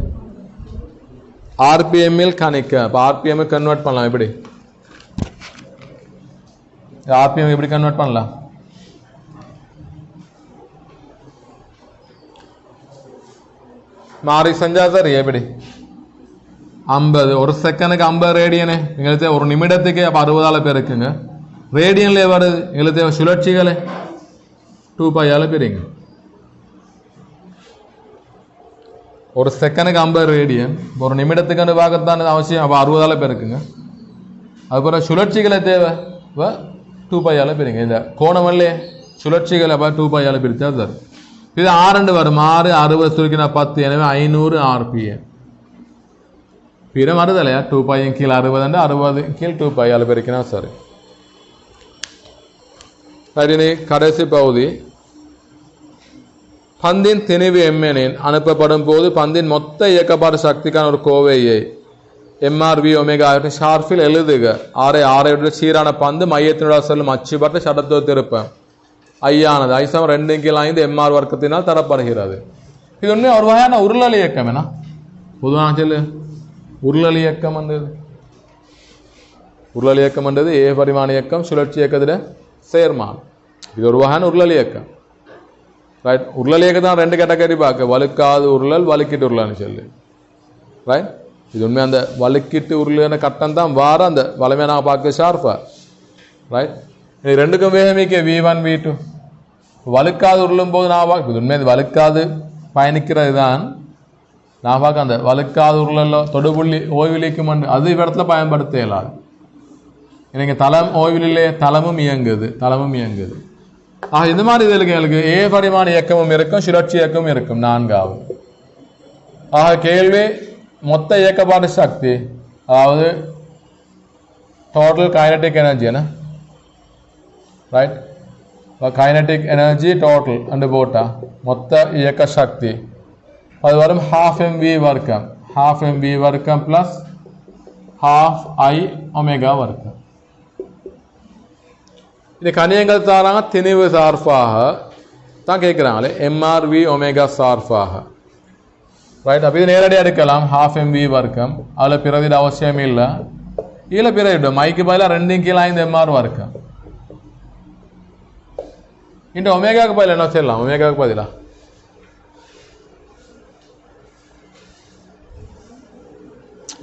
ஆர்பிஎம்மில் கணிக்க, இப்போ ஆர்பிஎம் கன்வெர்ட் பண்ணலாம். எப்படி ஆர்பிஎம் எப்படி கன்வெர்ட் பண்ணலாம்? மாறி செஞ்சா சார் எப்படி 50 ஒரு செகண்டுக்கு 50 ரேடியனு எங்களுக்கு ஒரு நிமிடத்துக்கு அப்போ 60ஆல் பேருக்குங்க. ரேடியன்ல வருது எங்களுக்கு சுழற்சிகளை 2π பெருங்க. ஒரு செகண்டுக்கு 50 ரேடியன், ஒரு நிமிடத்துக்கு பார்க்கத்தான் அவசியம். அப்போ 60ஆல் பேருக்குங்க. அதுக்கப்புறம் சுழற்சிகளை தேவை 2π பெருங்க. இந்த கோணமல்லே சுழற்சிகளை அப்போ 2π பிரித்தா சார். இது 6 வரும். 6 60 சுருக்கினா 10, எனவே 500 ஆர்பிஎம். பிற வருது இல்லையா 2π கீழ் 60 60 கீழ் 2π பெருக்கினா சரி. சரி, கடைசி பகுதி பந்தின் திணிவு எம்எனின் அனுப்பப்படும் போது பந்தின் மொத்த இயக்கப்பாடு சக்திக்கான ஒரு கோவையை எம்ஆர்வி ஒமேகா ஆகியவற்றின் ஷார்பில் எழுதுக. ஆரையுடைய சீரான பந்து மையத்தினுடைய செல்லும் அச்சுப்பட்டு சடத்துவ திருப்பம் ஐயானது ஐசம் 2/5 எம்ஆர் வர்க்கத்தினால் தரப்படுகிறது. இது ஒன்று ஒரு வகையான உருளல் இயக்கம். என்ன பொதுவாக சொல்லு உருளல் இயக்கம் வந்தது. உருளல் இயக்கம் வந்தது ஏ பரிமாண இயக்கம் சுழற்சி இயக்கத்தில் சேர்மான். இது ஒரு வகையான உருளல் இயக்கம். ரைட், உருளல் இயக்கத்தான் 2 கேட்டகரி பார்க்க, வலுக்காது உருளல் வலுக்கிட்டு உருளன்னு சொல்லு. ரைட், இது உண்மை அந்த வலுக்கிட்டு உருளான கட்டம் தான் வார அந்த வளமையாக நான் பார்க்க ஷார்ப்பா. ரைட், இது ரெண்டுக்கும் வேகமிக்க v1 v2 வலுக்காது உருளும் போது நான் பார்க்க, இது உண்மையாக வலுக்காது பயணிக்கிறது தான் நான் பார்க்க. அந்த வலுக்காது உருளோ தொடுபுள்ளி ஓய்விலிக்கும் அது இடத்துல பயன்படுத்த இயலாது. எனக்கு தளம் ஓய்விலே தளமும் இயங்குது. இந்த மாதிரி இதுக்கு எங்களுக்கு ஏ பரிமாண இயக்கமும் இருக்கும் சுழற்சி இயக்கமும் இருக்கும் 4வது. கேள்வி மொத்த இயக்கப்பாடு சக்தி, அதாவது டோட்டல் கைனடிக் எனர்ஜி என்ன right, kinetic energy total and போட்டா மொத்த இயக்க சக்தி அது வரும் 12 mv வர்க்கம், 12 mv வர்க்கம் பிளஸ் 12 i ஒமேகா வர்க்கம். இது கணியங்கள் தாராங்க திணிவு சார்பாக தான் கேட்குறாங்களே எம்ஆர்வி ஒமேகா சார்பாக ரைட். அப்போ இது நேரடியாக எடுக்கலாம் ஹாஃப் எம்வி வர்க்கம். அதில் பிறவிட அவசியம் இல்லை. இதில் பிறவிடும் மைக்கு பதிலாக 2 கீழே 5 எம்ஆர் வர்க்கம். இந்த ஒமேகாவுக்கு பதில் என்ன செய்யலாம்? ஒமேகாவுக்கு பதிலாக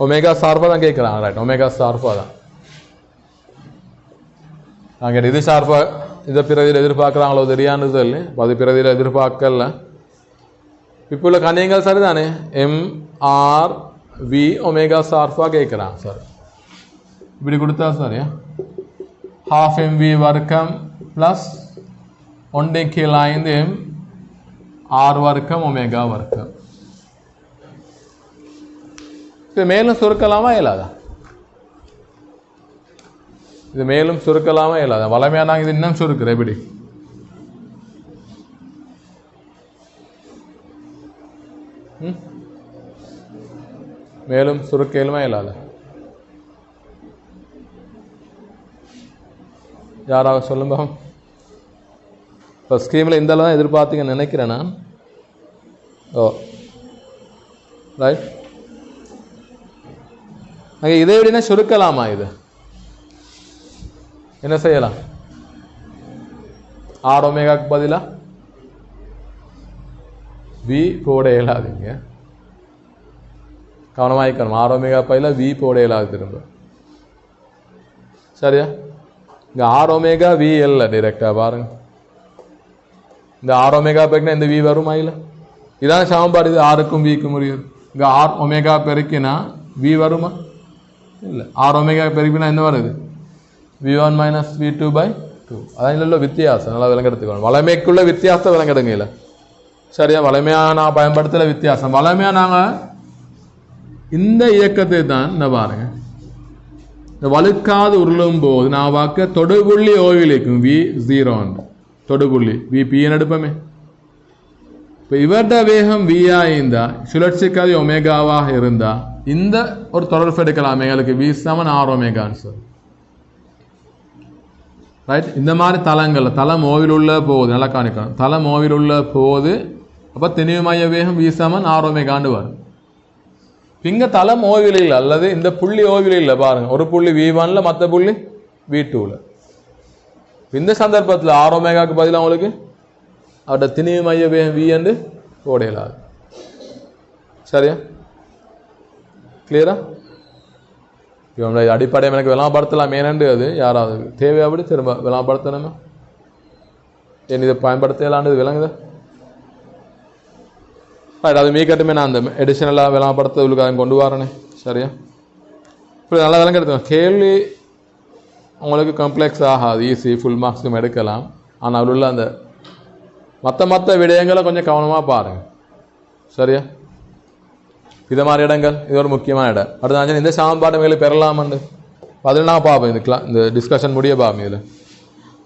ஒமேகா சார்பாக தான் கேட்குறாங்க. ரைட், ஒமேகா சார்பாக தான் நாங்கள் இது சார்பாக இதை பிறவியில் எதிர்பார்க்குறாங்களோ தெரியானது இல்லை. அது பிறவியில் எதிர்பார்க்கல. இப்போ உள்ள கணியங்கள் சரிதானே? எம்ஆர்வி ஒமேகா சார்பாக கேட்குறாங்க சார். இப்படி கொடுத்தா சரியா? ஹாஃப் எம்வி வர்க்கம் ப்ளஸ் 1 கீழே 5 எம்ஆர் வர்க்கம் ஒமேகா வர்க்கம். இது மேலும் சுருக்கலாமா இயலாதா? இது மேலும் சுருக்கலாமா இயலாதா? வளமையாக நாங்கள் இது இன்னும் சுருக்குறோம். எப்படி மேலும் சுருக்கலுமா இயலாத? யாராவது சொல்லுங்க. இப்போ ஸ்கீமில் இந்த அளவு தான் எதிர்பார்த்தீங்கன்னு நினைக்கிறேன் நான். ஓ ரைட். அங்கே இதை எப்படின்னா சுருக்கலாமா? இது என்ன செய்யலாம்? ஆர் ஒமேகாக்கு பதிலாக வி போட இயலாதீங்க, கவனமாயிக்கணும். ஆர் ஒமேகா பதிலாக வி போட இயலாது திரும்ப. சரியா? இங்கே ஆர் ஒமேகா வி இல்லை டிரெக்டாக பாருங்க. இந்த ஆர் ஒமேகா பெருக்கினா இந்த வி வருமா? இல்லை. இதான சமன்பாடு. இது ஆருக்கும் விக்கும் முடியுது. இங்கே ஆர் ஒமேகா பெருக்கினா வி வருமா? இல்லை. ஆர் ஒமேகா பெருக்கினா என்ன வருது? v1 minus v2/2. அதான் இல்லை வித்தியாசம். நல்லா விளங்கெடுத்துக்கணும். வளமைக்குள்ள வித்தியாசத்தை விளங்கெடுங்க. இல்லை சரியா? வளமையாக நான் பயன்படுத்தல வித்தியாசம். வளமையாக நாங்கள் இந்த இயக்கத்தை தான் என்ன பாருங்க, இந்த வழுக்காது உருளும் போது நான் பார்க்க தொடுபுள்ளி ஓவிலிக்கும் v0 தொடுபுள்ளி vpன்னு எடுப்போமே. இப்போ இவர்ட வேகம் v-ஆ இருந்தா சுழற்சிக்காதி ஒமேகாவாக இருந்தா இந்த ஒரு தொடர்பு எடுக்கலாம். எங்களுக்கு v = r ஒமேகான்னு சொல்லி. ரைட். இந்த மாதிரி தளங்கள் தளம் ஓவில் உள்ள போகுது. நல்லா காணிக்கணும். தளம் ஓவில் உள்ள போகுது. அப்போ திணிவு மைய வேகம் v = r ஒமேகாண்டு வரும். இங்கே தளம் ஓவில் இல்லை, அல்லது இந்த புள்ளி ஓவில் இல்லை பாருங்க. ஒரு புள்ளி v1ல, மற்ற புள்ளி v2ல. இந்த சந்தர்ப்பத்தில் r ஒமேகாவுக்கு பதிலாக உங்களுக்கு அவரோட திணிவு மைய வேகம் v என்று போடையலாது. சரியா? கிளியரா? இவங்க அடிப்படை எனக்கு விளாம்படுத்தலாம். ஏனண்டு அது யாராவது தேவையாபடி திரும்ப விளாம்படுத்தணுமா? ஏன் இதை பயன்படுத்தலான்றது விளங்குதா? அது மீக்கட்டுமே நான் அந்த எடிஷனலாக விளாம்படுத்த உங்களுக்கு கொண்டு வரேனே. சரியா? இப்படி நல்லா விளங்க எடுத்துக்கணும். கேள்வி உங்களுக்கு காம்ப்ளெக்ஸ் ஆகாது. ஈஸி, ஃபுல் மார்க்ஸும் எடுக்கலாம். ஆனால் அதில் உள்ள அந்த மற்ற விடயங்களை கொஞ்சம் கவனமாக பாருங்கள். சரியா? இது மாதிரி இடங்கள் இது ஒரு முக்கியமான இடம். அடுத்த இந்த சமன்பாடு மேலே பெறலாமண்டு அதில் நான் பார்ப்போம். இந்த டிஸ்கஷன் முடிய பார்ப்போம் இதில்.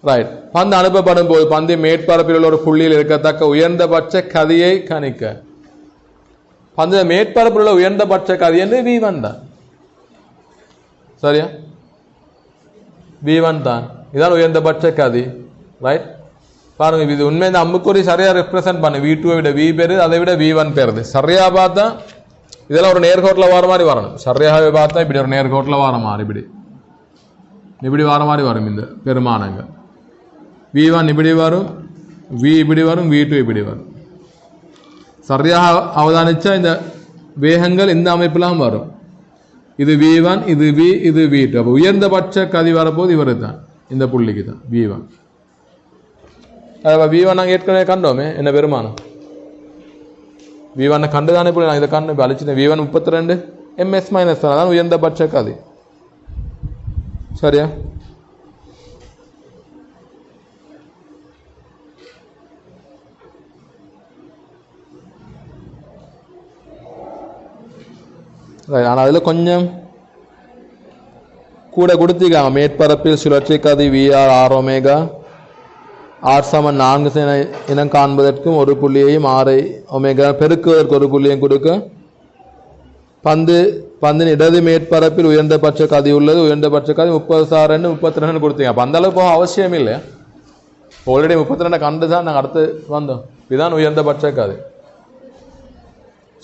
ரைட். பந்து அனுப்பப்படும் போது பந்து மேற்பரப்பில் உள்ள ஒரு புள்ளியில் இருக்கத்தக்க உயர்ந்தபட்ச கதியை கணிக்க. பந்து மேற்பரப்பில் உள்ள உயர்ந்தபட்ச கதி என்று v1 தான். சரியா? v1 தான். இதான் உயர்ந்தபட்ச கதி. ரைட். பாருங்க, இது உண்மை. இந்த அம்புக்குறி சரியா ரெப்ரசென்ட் பண்ணு. v2 விட v பெருது, அதை விட v1 பெருது. சரியா பார்த்தா இதெல்லாம் ஒரு நேர்கோட்டில் வர மாதிரி வரணும். சரியாகவே பார்த்தா இப்படி ஒரு நேர்கோட்டில் வர மாதிரி இப்படி வர மாதிரி வரும். இந்த பெருமானங்கள் v1 இப்படி வரும், v இப்படி வரும், v2 இப்படி வரும். சரியாக அவதானிச்சா இந்த வேகங்கள் இந்த அமைப்பெல்லாம் வரும். இது v1, இது v, இது v2. அப்போ உயர்ந்தபட்ச கதி வரப்போது இவர் தான், இந்த புள்ளிக்கு தான் v1. v1 நாங்கள் ஏற்கனவே கண்டோமே என்ன பெருமானம். v1 கண்டு தானே போய் நான் இதை கண்டு இப்போ அழிச்சிட்டேன். v1 32 ms - அதான் உயர்ந்தபட்ச கதி. சரியா? ஆனால் அதில் கொஞ்சம் கூட கொடுத்திருக்காங்க. மேற்பரப்பில் சுழற்சி கதி விஆர் ஆர் ஒமேகா r = 4 இனம் காண்பதற்கும் ஒரு புள்ளியையும் r ஒமேகா பெருக்குவதற்கு ஒரு புள்ளியையும் கொடுக்க பந்தின் இடது மேற்பரப்பில் உயர்ந்தபட்ச கதி உள்ளது. உயர்ந்தபட்ச கதி 30 32 கொடுத்தீங்க. அப்போ அந்த அளவு போக அவசியம் இல்லை. ஆல்ரெடி 32 கண்டு தான் நாங்கள் அடுத்து வந்தோம். இதுதான் உயர்ந்தபட்ச கதி.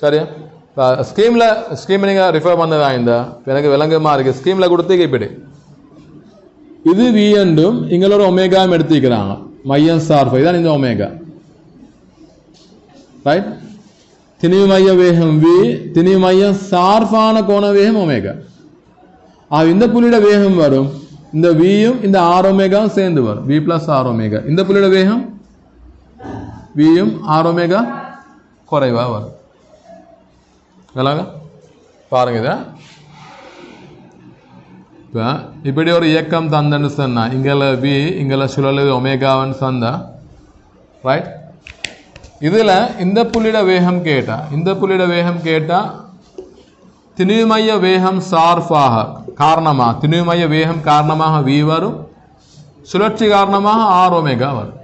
சரியா? ஸ்கீம் நீங்கள் ரிஃபர் பண்ணதா இருந்தா எனக்கு விளங்கமா இருக்கு. ஸ்கீமில் கொடுத்து இப்படி இது வி என்றும் இங்களோட ஒமேகாவும் எடுத்துக்கிறாங்க. மையம் சார்பு இதான் இந்த ஒமேகா. ரைட்? திணிவு மைய வேகம் வி, திணிவு மையம் சார்பான கோண வேகம் ஒமேகா. இந்த புள்ளியோட வேகம் வரும், இந்த வியும் இந்த ஆர் ஒமேகாவும் சேர்ந்து வரும், வி பிளஸ் ஆர் ஒமேகா. இந்த புள்ளியோட வேகம் வியும் ஆர் ஒமேகா குறைவா வரும். பாருங்க இத இப்படி ஒரு இயக்கம் தந்தன்னு சொன்னா இங்கல வி இங்கல சுழலு ஒமேகாவன்னு சொன்னா ரைட். இதுல இந்த புள்ளியோட வேகம் கேட்டா, இந்த புள்ளியோட வேகம் கேட்டா திணிவு மைய வேகம் சார்பாக காரணமாக, திணிவு மைய வேகம் காரணமாக வி வரும், சுழற்சி காரணமாக ஆர் ஒமேகா வரும்,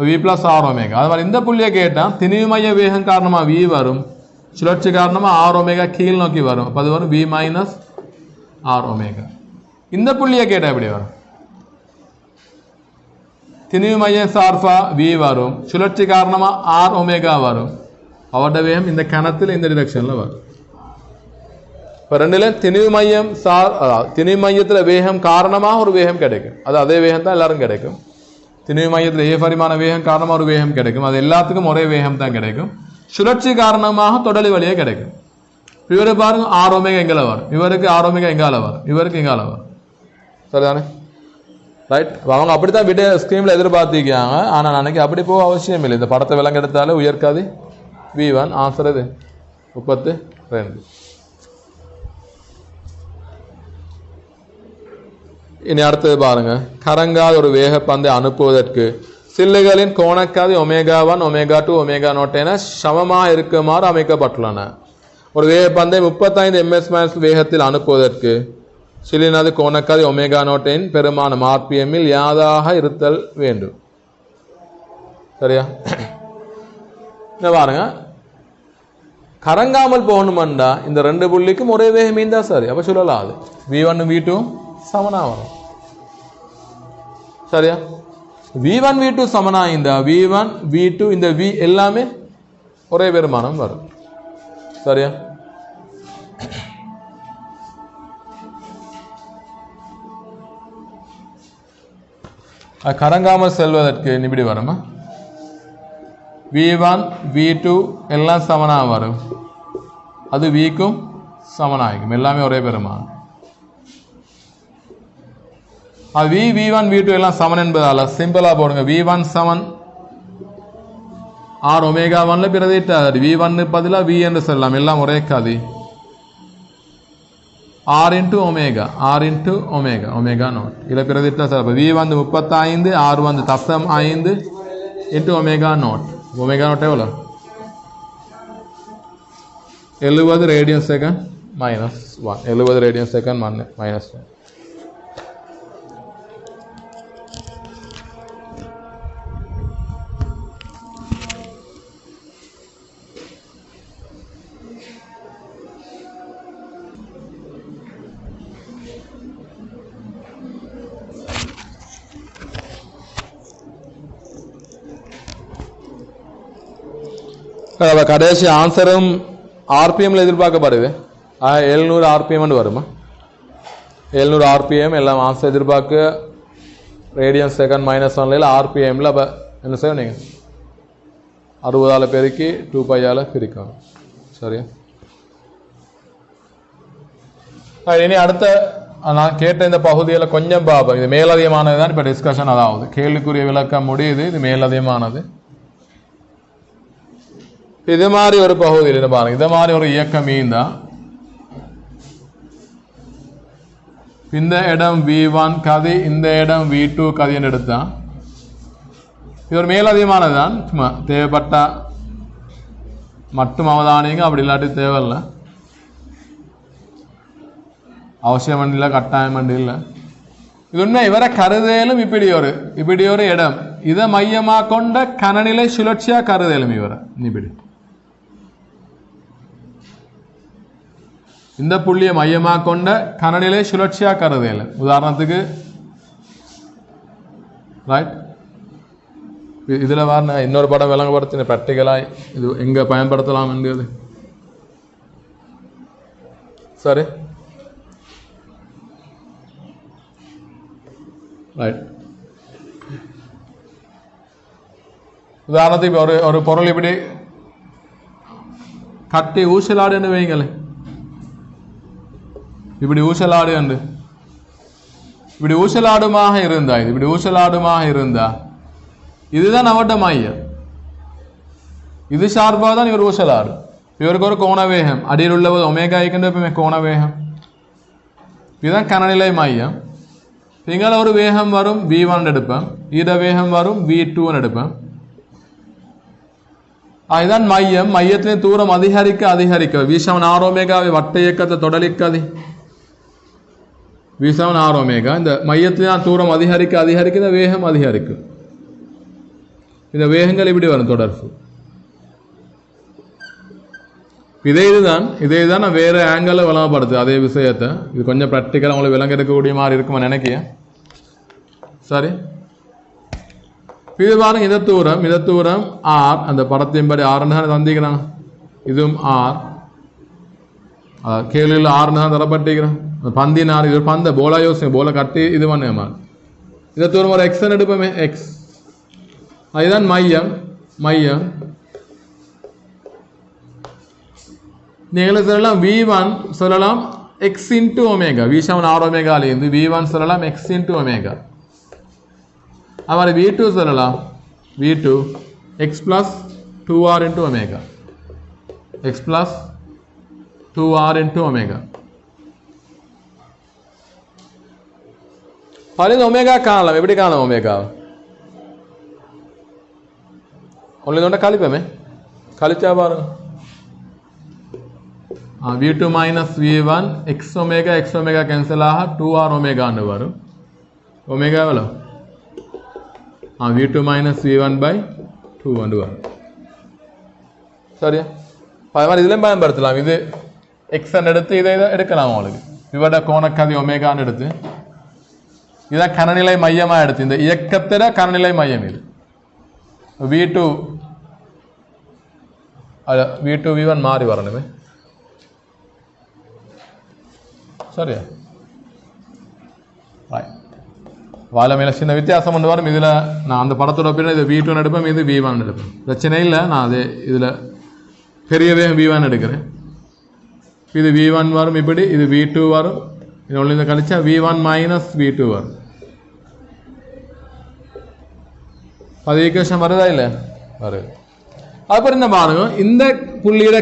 வி பிளஸ் ஆர் ஒமேகா. அது மாதிரி இந்த புள்ளியை கேட்டால் திணிவு மைய வேகம் காரணமாக வி வரும், சுழற்சி காரணமாக ஆர் ஒமேகா கீழ் நோக்கி வரும். அப்போ அது வரும் வி மைனஸ் ஆர் ஒமேகா. இந்த புள்ளியை கேட்டால் எப்படி வரும்? திணிவு மைய சார்பா வி வரும், சுழற்சி காரணமாக ஆர் ஒமேகா வரும், அவருடைய வேகம் இந்த கணத்தில் இந்த டிரெக்ஷனில் வரும். இப்போ ரெண்டுல திணிவு மையம் திணிவு மையத்தில் வேகம் காரணமாக ஒரு வேகம் கிடைக்கும், அது அதே வேகம் தான் எல்லாரும் கிடைக்கும். திணிவு மையத்தில் ஏ பரிமாண வேகம் காரணமாக ஒரு வேகம் கிடைக்கும், அது எல்லாத்துக்கும் ஒரே வேகம் தான் கிடைக்கும். சுழற்சி காரணமாக தொடலி வழியே கிடைக்கும். இவரு பாருங்க ஆர் ஒமேகா எங்கால வரும், இவருக்கு ஆர் ஒமேகா எங்கால வரும், இவருக்கு எங்கால வரும். சரிதானே? ரைட். அவங்க அப்படித்தான் விட ஸ்கீமில் எதிர்பார்த்திருக்காங்க. ஆனால் அன்னைக்கு அப்படி போக அவசியம் இல்லை. இந்த படத்தை விலங்கு எடுத்தாலே உயர்க்காது V1 ஆன்சர் இது 32. இனி அடுத்தது பாருங்க. கரங்காத ஒரு வேகப்பந்தை அனுப்புவதற்கு சில்லுகளின் கோணக்காதி ஒமேகா1 ஒமேகா2 ஒமேகா0 என சமமாக இருக்குமாறு அமைக்கப்பட்டுள்ளன. ஒரு வேகப்பந்தை 35 ms வேகத்தில் அனுப்புவதற்கு சில்லினது கோணக்காதி ஒமேகா0 பெருமானம் RPMல் யாதாக இருத்தல் வேண்டும். சரியா? பாருங்க, கரங்காமல் போகணுமெண்டா இந்த ரெண்டு புள்ளிக்கும் ஒரே வேகம் இருந்தா சரி, அப்ப சொல்லலாம் அது V1 V2 சமனா வரும். சரியா? V1 V2 சமனா இந்த V1 V2 இந்த V எல்லாமே ஒரே பெருமானம் வரும். சரியா? கரங்காமல் செல்வதற்கு இப்படி வருமா? V1 V2 எல்லாம் சமனா வரும், அது Vக்கும் சமனாகும், எல்லாமே ஒரே பெருமானம். V1 V2 எல்லாம் சமன் என்பதால சிம்பிளா போடுங்க. V1 சமன் R ஒமேகா 1ல பிரதிட்டாது V1 பதிலா V என்று சொல்லலாம், எல்லாம் ஒரே கதி. R into omega, R into omega, omega not இதை பிரதிட்டா sir. V1 35, R 0.5 into omega not. Omega not எவ்வளோ? 70 radian second minus 1, 70 radian second minus 1. கடைசி ஆன்சரும் ஆர்பிஎம்ல எதிர்பார்க்கப்படுது. 700 RPM வருமா? 700 RPM எல்லாம் ஆன்சர் எதிர்பார்க்க. ரேடியன் செகண்ட் மைனஸ் 1 RPMல அப்போ என்ன செய்யும் நீங்கள் 60ஆல் பெருக்கி 2πஆல் பிரிக்கணும். சரியா? இனி அடுத்த நான் கேட்ட இந்த பகுதியில் கொஞ்சம் பார்ப்போம். இது மேலதிகமானது தான் இப்போ டிஸ்கஷன், அதாவது கேள்விக்குரிய விளக்கம் முடியுது, இது மேலதிகமானது. இது மாதிரி ஒரு பகுதியில் பாருங்க, இது மாதிரி ஒரு இயக்கம் இருந்தா இந்த இடம் V1 கதி, இந்த இடம் V2 கதின்னு எடுத்தா இது ஒரு மேலதிகமானதுதான். சும்மா தேவைப்பட்டா மட்டும் அவதானிங்க, அப்படி இல்லாட்டி தேவையில்லை, அவசியம் இல்லை, கட்டாயம் இல்லை. இது உண்மை. இவரை கருதேலும் இப்படி ஒரு இடம் இதை மையமாக கொண்ட கனநிலை சுழற்சியா கருதேலும் இவரை இப்படி இந்த புள்ளியை மையமாக கொண்ட கனநிலை சுழற்சியா கருதேலும். உதாரணத்துக்கு ரைட் இதில் வர இன்னொரு படம் விளங்கப்படுத்தின ப்ராக்டிக்கலாக இது எங்கே பயன்படுத்தலாம்ன்றது. சரி, ரைட். உதாரணத்துக்கு ஒரு ஒரு பொருள் இப்படி கட்டி ஊசலாடுன்னு வைங்களேன். இப்படி ஊசலாடு என்று இப்படி ஊசலாடுமாக இருந்தா இது இப்படி ஊசலாடுமாக இருந்தா இதுதான் அவட்ட மையம். இது சார்பாக தான் இவர் ஊசலாடு. இவருக்கு ஒரு கோணவேகம் அடியில் உள்ள ஒமேகா ஐக்கின்ற கோணவேகம். இதுதான் கனநிலை மையம். இங்கே ஒரு வேகம் வரும் v1 எடுப்பேன், இட வேகம் வரும் v2 எடுப்பேன். அதுதான் மையம். மையத்திலே தூரம் அதிகரிக்க அதிகரிக்க v7 r ஒமேகாவை வட்ட இயக்கத்தை தொடலிக்காது. v7 r ஒமேகா இந்த மையத்திலே தூரம் அதிகரிக்க அதிகரிக்க இந்த வேகம் அதிகரிக்கும். இந்த வேகங்கள் இப்படி வரும் தொடர்பு. இதே தான் வேற ஆங்கிள் விளங்கப்படுது அதே விஷயத்தை. இது கொஞ்சம் ப்ராக்டிக்கலாக உங்களுக்கு விளங்க எடுக்கக்கூடிய மாதிரி இருக்குமா நினைக்கிறேன். சரி, இது பாருங்க, இந்த தூரம் ஆர். அந்த படத்தின்படி ஆறுன்னு தந்திக்கிறான். இதுவும் ஆர். கேள்வியில் ஆறுன்னு தான் தரப்பட்டிருக்கிறான். பந்தினார் இது பந்த போலா யோசனை போல கட்டி இது பண்ண. இந்த தூரம் ஒரு எக்ஸ் எடுப்போமே, எக்ஸ். அதுதான் மையம். நீங்கள் சொல்லலாம் v1 சொல்லலாம் x into omega. v7 r ஒமேகாலேருந்து v1 சொல்லலாம் x இன்ட்டு ஒமேகா. அவ்வாறு v2 சொல்லலாம் v2 x plus 2r into omega. x plus 2r into omega. பாருங்க, ஒமேகா காணலாம். எப்படி காணலாம் ஒமேகா? ஒன்று கழிப்போமே, கழிச்சா பாருங்க. v2 minus v1 x omega cancel ஆக 2r ஒமேகான்னு வரும். ஒமேகா எவ்வளோ? v2 minus v1 by 2 வரும். சரியா? அது மாதிரி இதுலையும் பயன்படுத்தலாம். இது எக்ஸ்ன்னு எடுத்து இதை எடுக்கலாம். உங்களுக்கு இவட கோணக்கதி ஒமேகான்னு எடுத்து இதான் கனநிலை மையமாக எடுத்து இந்த இயக்கத்தில கனநிலை மையம் இது v2 v1 மாறி வரணுமே. சரியா? வாழை மேலே சின்ன வித்தியாசம் கொண்டு வரும். இதில் நான் அந்த படத்தோட பின்ன இது v2 எடுப்பேன், இது v1 எடுப்பேன். பிரச்சனை இல்லை. நான் அது இதில் பெரியவே v1 எடுக்கிறேன். இது v1 வரும், இப்படி இது v2 வரும். இது இந்த கழிச்சா v1 மைனஸ் v2 வரும். அது ஈக்குவேஷன் வருதா இல்லை? வருது. அப்புறம் என்ன பாருங்க, இந்த புள்ளியிட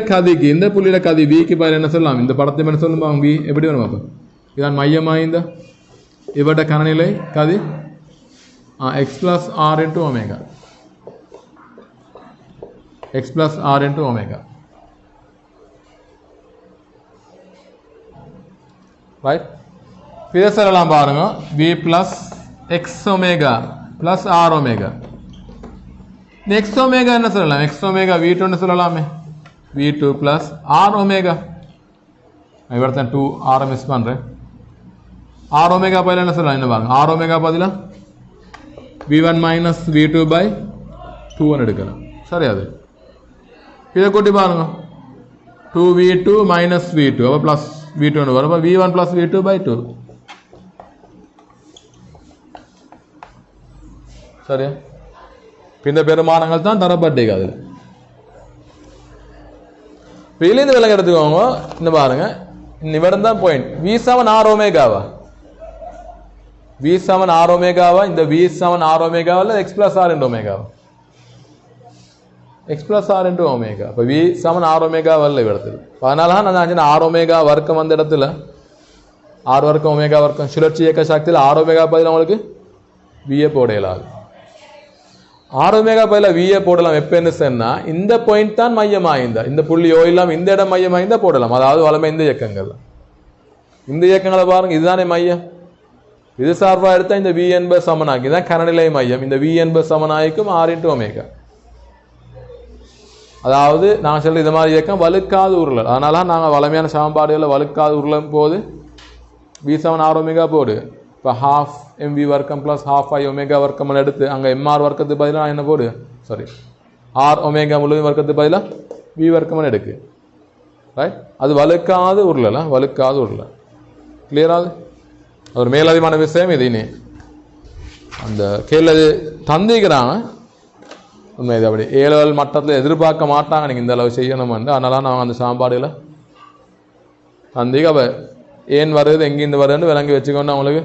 கதி விக்கு பதில் என்ன சொல்லலாம்? இந்த படத்தை என்ன சொல்லும் வி எப்படி வரும்? அப்போ இதான் மையமாக இந்த இவட கனநிலை கதி X plus R into omega. X plus R into omega. Right. இதை சொல்லலாம் பாருங்க, V plus X omega plus R omega. X omega என்ன சொல்லலாம்? எக்ஸ் ஒமேகா v2 சொல்லலாமே. v2 plus R omega. இவர்தான் 2 ஆரை மிஸ் பண்ணுறேன். ஆர் ஒமேகா பதில் என்ன சொல்லலாம்? என்ன பாருங்க, ஆர் ஒமேகா பதிலாக v1 மைனஸ் v2 பை 2 எடுக்கலாம். சரி, அது இதை கூட்டி பாருங்க, 2v2 மைனஸ் v2 அப்போ ப்ளஸ் v2 வரும். அப்போ v1 ப்ளஸ் v2 பை 2. சரியா? இந்த பெருமானங்கள் தான் தரப்பட்டீங்க. அதில் வெளியிருந்து விலங்க எடுத்துக்கோங்க. இந்த பாருங்க, இவடம் தான் point. v7 r ஒமேகாவா? v7 r ஒமேகாவா? இந்த v7 r ஒமேகாவா இல்லை x plus r into ஒமேகாவா? x plus r into omega. இப்போ v7 r ஒமேகாவா இல்லை இவ்விடத்தில். அதனால நான் r ஒமேகா வர்க்கம் வந்த இடத்துல r வர்க்கம் ஒமேகா வர்க்கம் சுழற்சி இயக்க சக்தியில் r ஒமேகா பதில் உங்களுக்கு v போடையலாது. ஆர் ஒமேகா பதில விஏ போடலாம். எப்பன்னு சொன்னா இந்த பாயிண்ட் தான் மையமாயிருந்தா, இந்த புள்ளியோ இல்லாம இந்த இடம் மையமாயிருந்தா போடலாம். அதாவது வளமை இந்த இயக்கங்களை பாருங்க, இதுதானே மையம். இது சார்பா எடுத்தா இந்த வி என்பது சமனாகி தான் கனநிலை மையம். இந்த வி என்பது சமனாகிக்கும் ஆர் இன்ட்டு ஒமேகா. அதாவது நான் சொல்ற இது மாதிரி இயக்கம் வலுக்காது உருளல். அதனால நாங்கள் வளமையான சமன்பாடுகளில் வலுக்காது உருளும் போது v7 r ஒமேகா போடு. இப்போ ஹாஃப் எம்வி வர்க்கம் ப்ளஸ் ஹாஃப் ஐ ஒமேகா வர்க்கம் எடுத்து அங்கே எம்ஆர் வர்க்கத்துக்கு பதிலாக என்ன போடு சாரி ஆர் ஒமேகா முழு வர்க்கத்துக்கு பதிலாக வி வர்க்கம் எடுக்கு ரைட். அது வலுக்காது உருளல வலுக்காது உருள கிளியராது ஒரு மேலதிகமான விஷயம் இது. இனி அந்த கேள்வி தந்திக்கிறாங்க உண்மை இது அப்படி ஏழு மட்டத்தில் எதிர்பார்க்க மாட்டாங்க நீங்கள் இந்த அளவு செய்யணும் வந்து. அதனால நான் அந்த சாப்பாடுகளை தந்திக்க அவ ஏன் வருது எங்கேருந்து வருதுன்னு விளங்கி வச்சுக்கொண்டு அவங்களுக்கு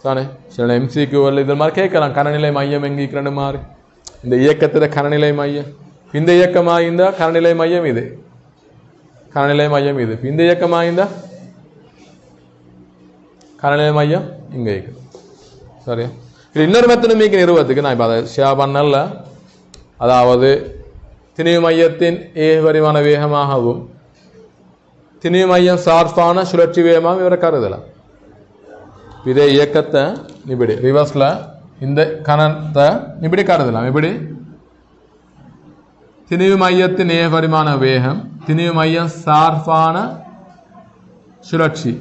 தானே சில எம்சிக்யூவில் இது மாதிரி கேட்கலாம். கனநிலை மையம் எங்கிக்கிறன்னு மாதிரி இந்த இயக்கத்தில் கனநிலை மையம் இந்த இயக்கமாக இருந்தால் கனநிலை மையம் இது கனநிலை மையம் இது இந்த இயக்கமாக இருந்தால் கனநிலை மையம் இங்கே இருக்குது சரியா. இது இன்னொரு மெத்தடு மீக்க நிறுவத்துக்கு நான் இப்போ அதை ஷேர் பண்ணல. அதாவது திணிவு மையத்தின் பரிமாண வேகமாகவும் திணிவு மையம் சார்பான சுழற்சி வேகமாக இவரை கருதலாம். இதே இயக்கத்தை இப்படி ரிவர்ஸில் இந்த கணத்தை இப்படி கருதலாம். இப்படி திணிவு மையத்தின் பரிமாண வேகம் திணிவு மையம் சார்பான சுழற்சி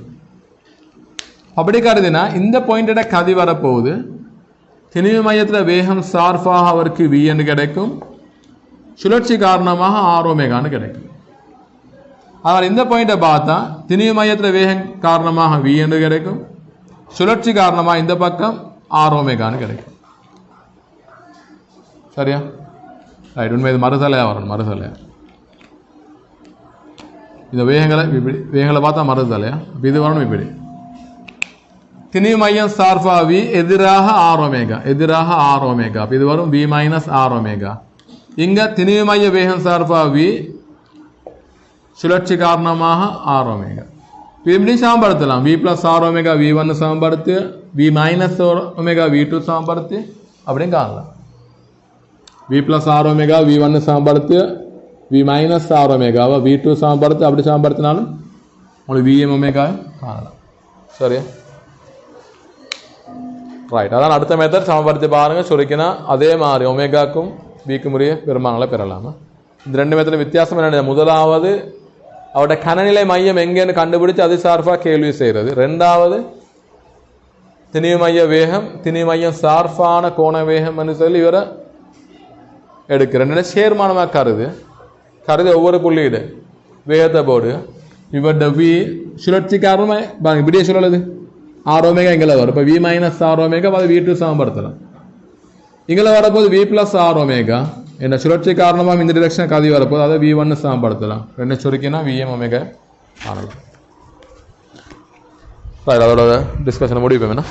அப்படி கருதினா இந்த பாயிண்டோட கதி வரப்போகுது. திணிவு மையத்தில் வேகம் சார்பாக அவருக்கு வி என்று கிடைக்கும், சுழற்சி காரணமாக ஆர் ஒமேகான்னு கிடைக்கும். அவர் இந்த பாயிண்டை பார்த்தா திணிவு மையத்தில் வேகம் காரணமாக வி என்று கிடைக்கும், சுழற்சி காரணமாக இந்த பக்கம் ஆர் ஒமேகான்னு கிடைக்கும். சரியா ரைட். உண்மை இது மறுதலையா வரணும் மறுதலையா இந்த வேகங்களை பார்த்தா மறுதலையா இது வரணும். இப்படி திணிவு மையம் சார்பா வி எதிராக ஆர் ஒமேகா இது வரும் வி மைனஸ் ஆர் ஒமேகா. இங்க திணிவு மைய வேகம் சார்பா வி சுழற்சி காரணமாக ஆர் ஒமேகா. இப்படி சமப்படுத்தலாம். V plus R omega V ஒன்னு சமப்படுத்து V minus omega V two சமப்படுத்து அப்படின்னு காணலாம். V plus R omega V ஒன்னு சமப்படுத்து வி மைனஸ் ஆர் ஒமேகாவை வி டூ சமப்படுத்து அப்படி சமப்படுத்தினாலும் உங்களுக்கு விஎம் ஒமேகா காணலாம். சரியா ரைட். அதான் அடுத்த மெத்தட் சமப்படுத்தி பாருங்க. சுருக்கினா அதே மாதிரி ஒமேகாக்கும் விக்கும் உரிய பெருமாங்களை பெறலாமா. இந்த ரெண்டு மெத்தட் வித்தியாசம் என்ன, முதலாவது அவருடைய கனநிலை மையம் எங்கேன்னு கண்டுபிடிச்சு அது சார்பாக கேள்வி செய்கிறது. ரெண்டாவது திணிவு மைய வேகம் திணிவு மையம் சார்பான கோண வேகம் சொல்லி இவரை எடுக்க ரெண்டு சேர்மானமாக கருது ஒவ்வொரு புள்ளியிட வேகத்தை போடு இவருடைய வி சுழற்சி காரணமாக இப்படியே சொல்லலுது ஆர் ஒமேகா இங்கே வரும். இப்போ வி மைனஸ் ஆர் ஒமேகா அது வி டூ சமப்படுத்தலாம். இங்கே வரப்போது வி பிளஸ் ஆர் ஒமேகா என்ன சுழற்சி காரணமாக இந்த டிரெக்ஷன் கதி வரப்போது அதை வி ஒன்னு சமப்படுத்தலாம். ரெண்டு சுருக்கினா விஎம் ஒமேகா காணலாம். அதோட டிஸ்கஷனை முடிவு வேணா.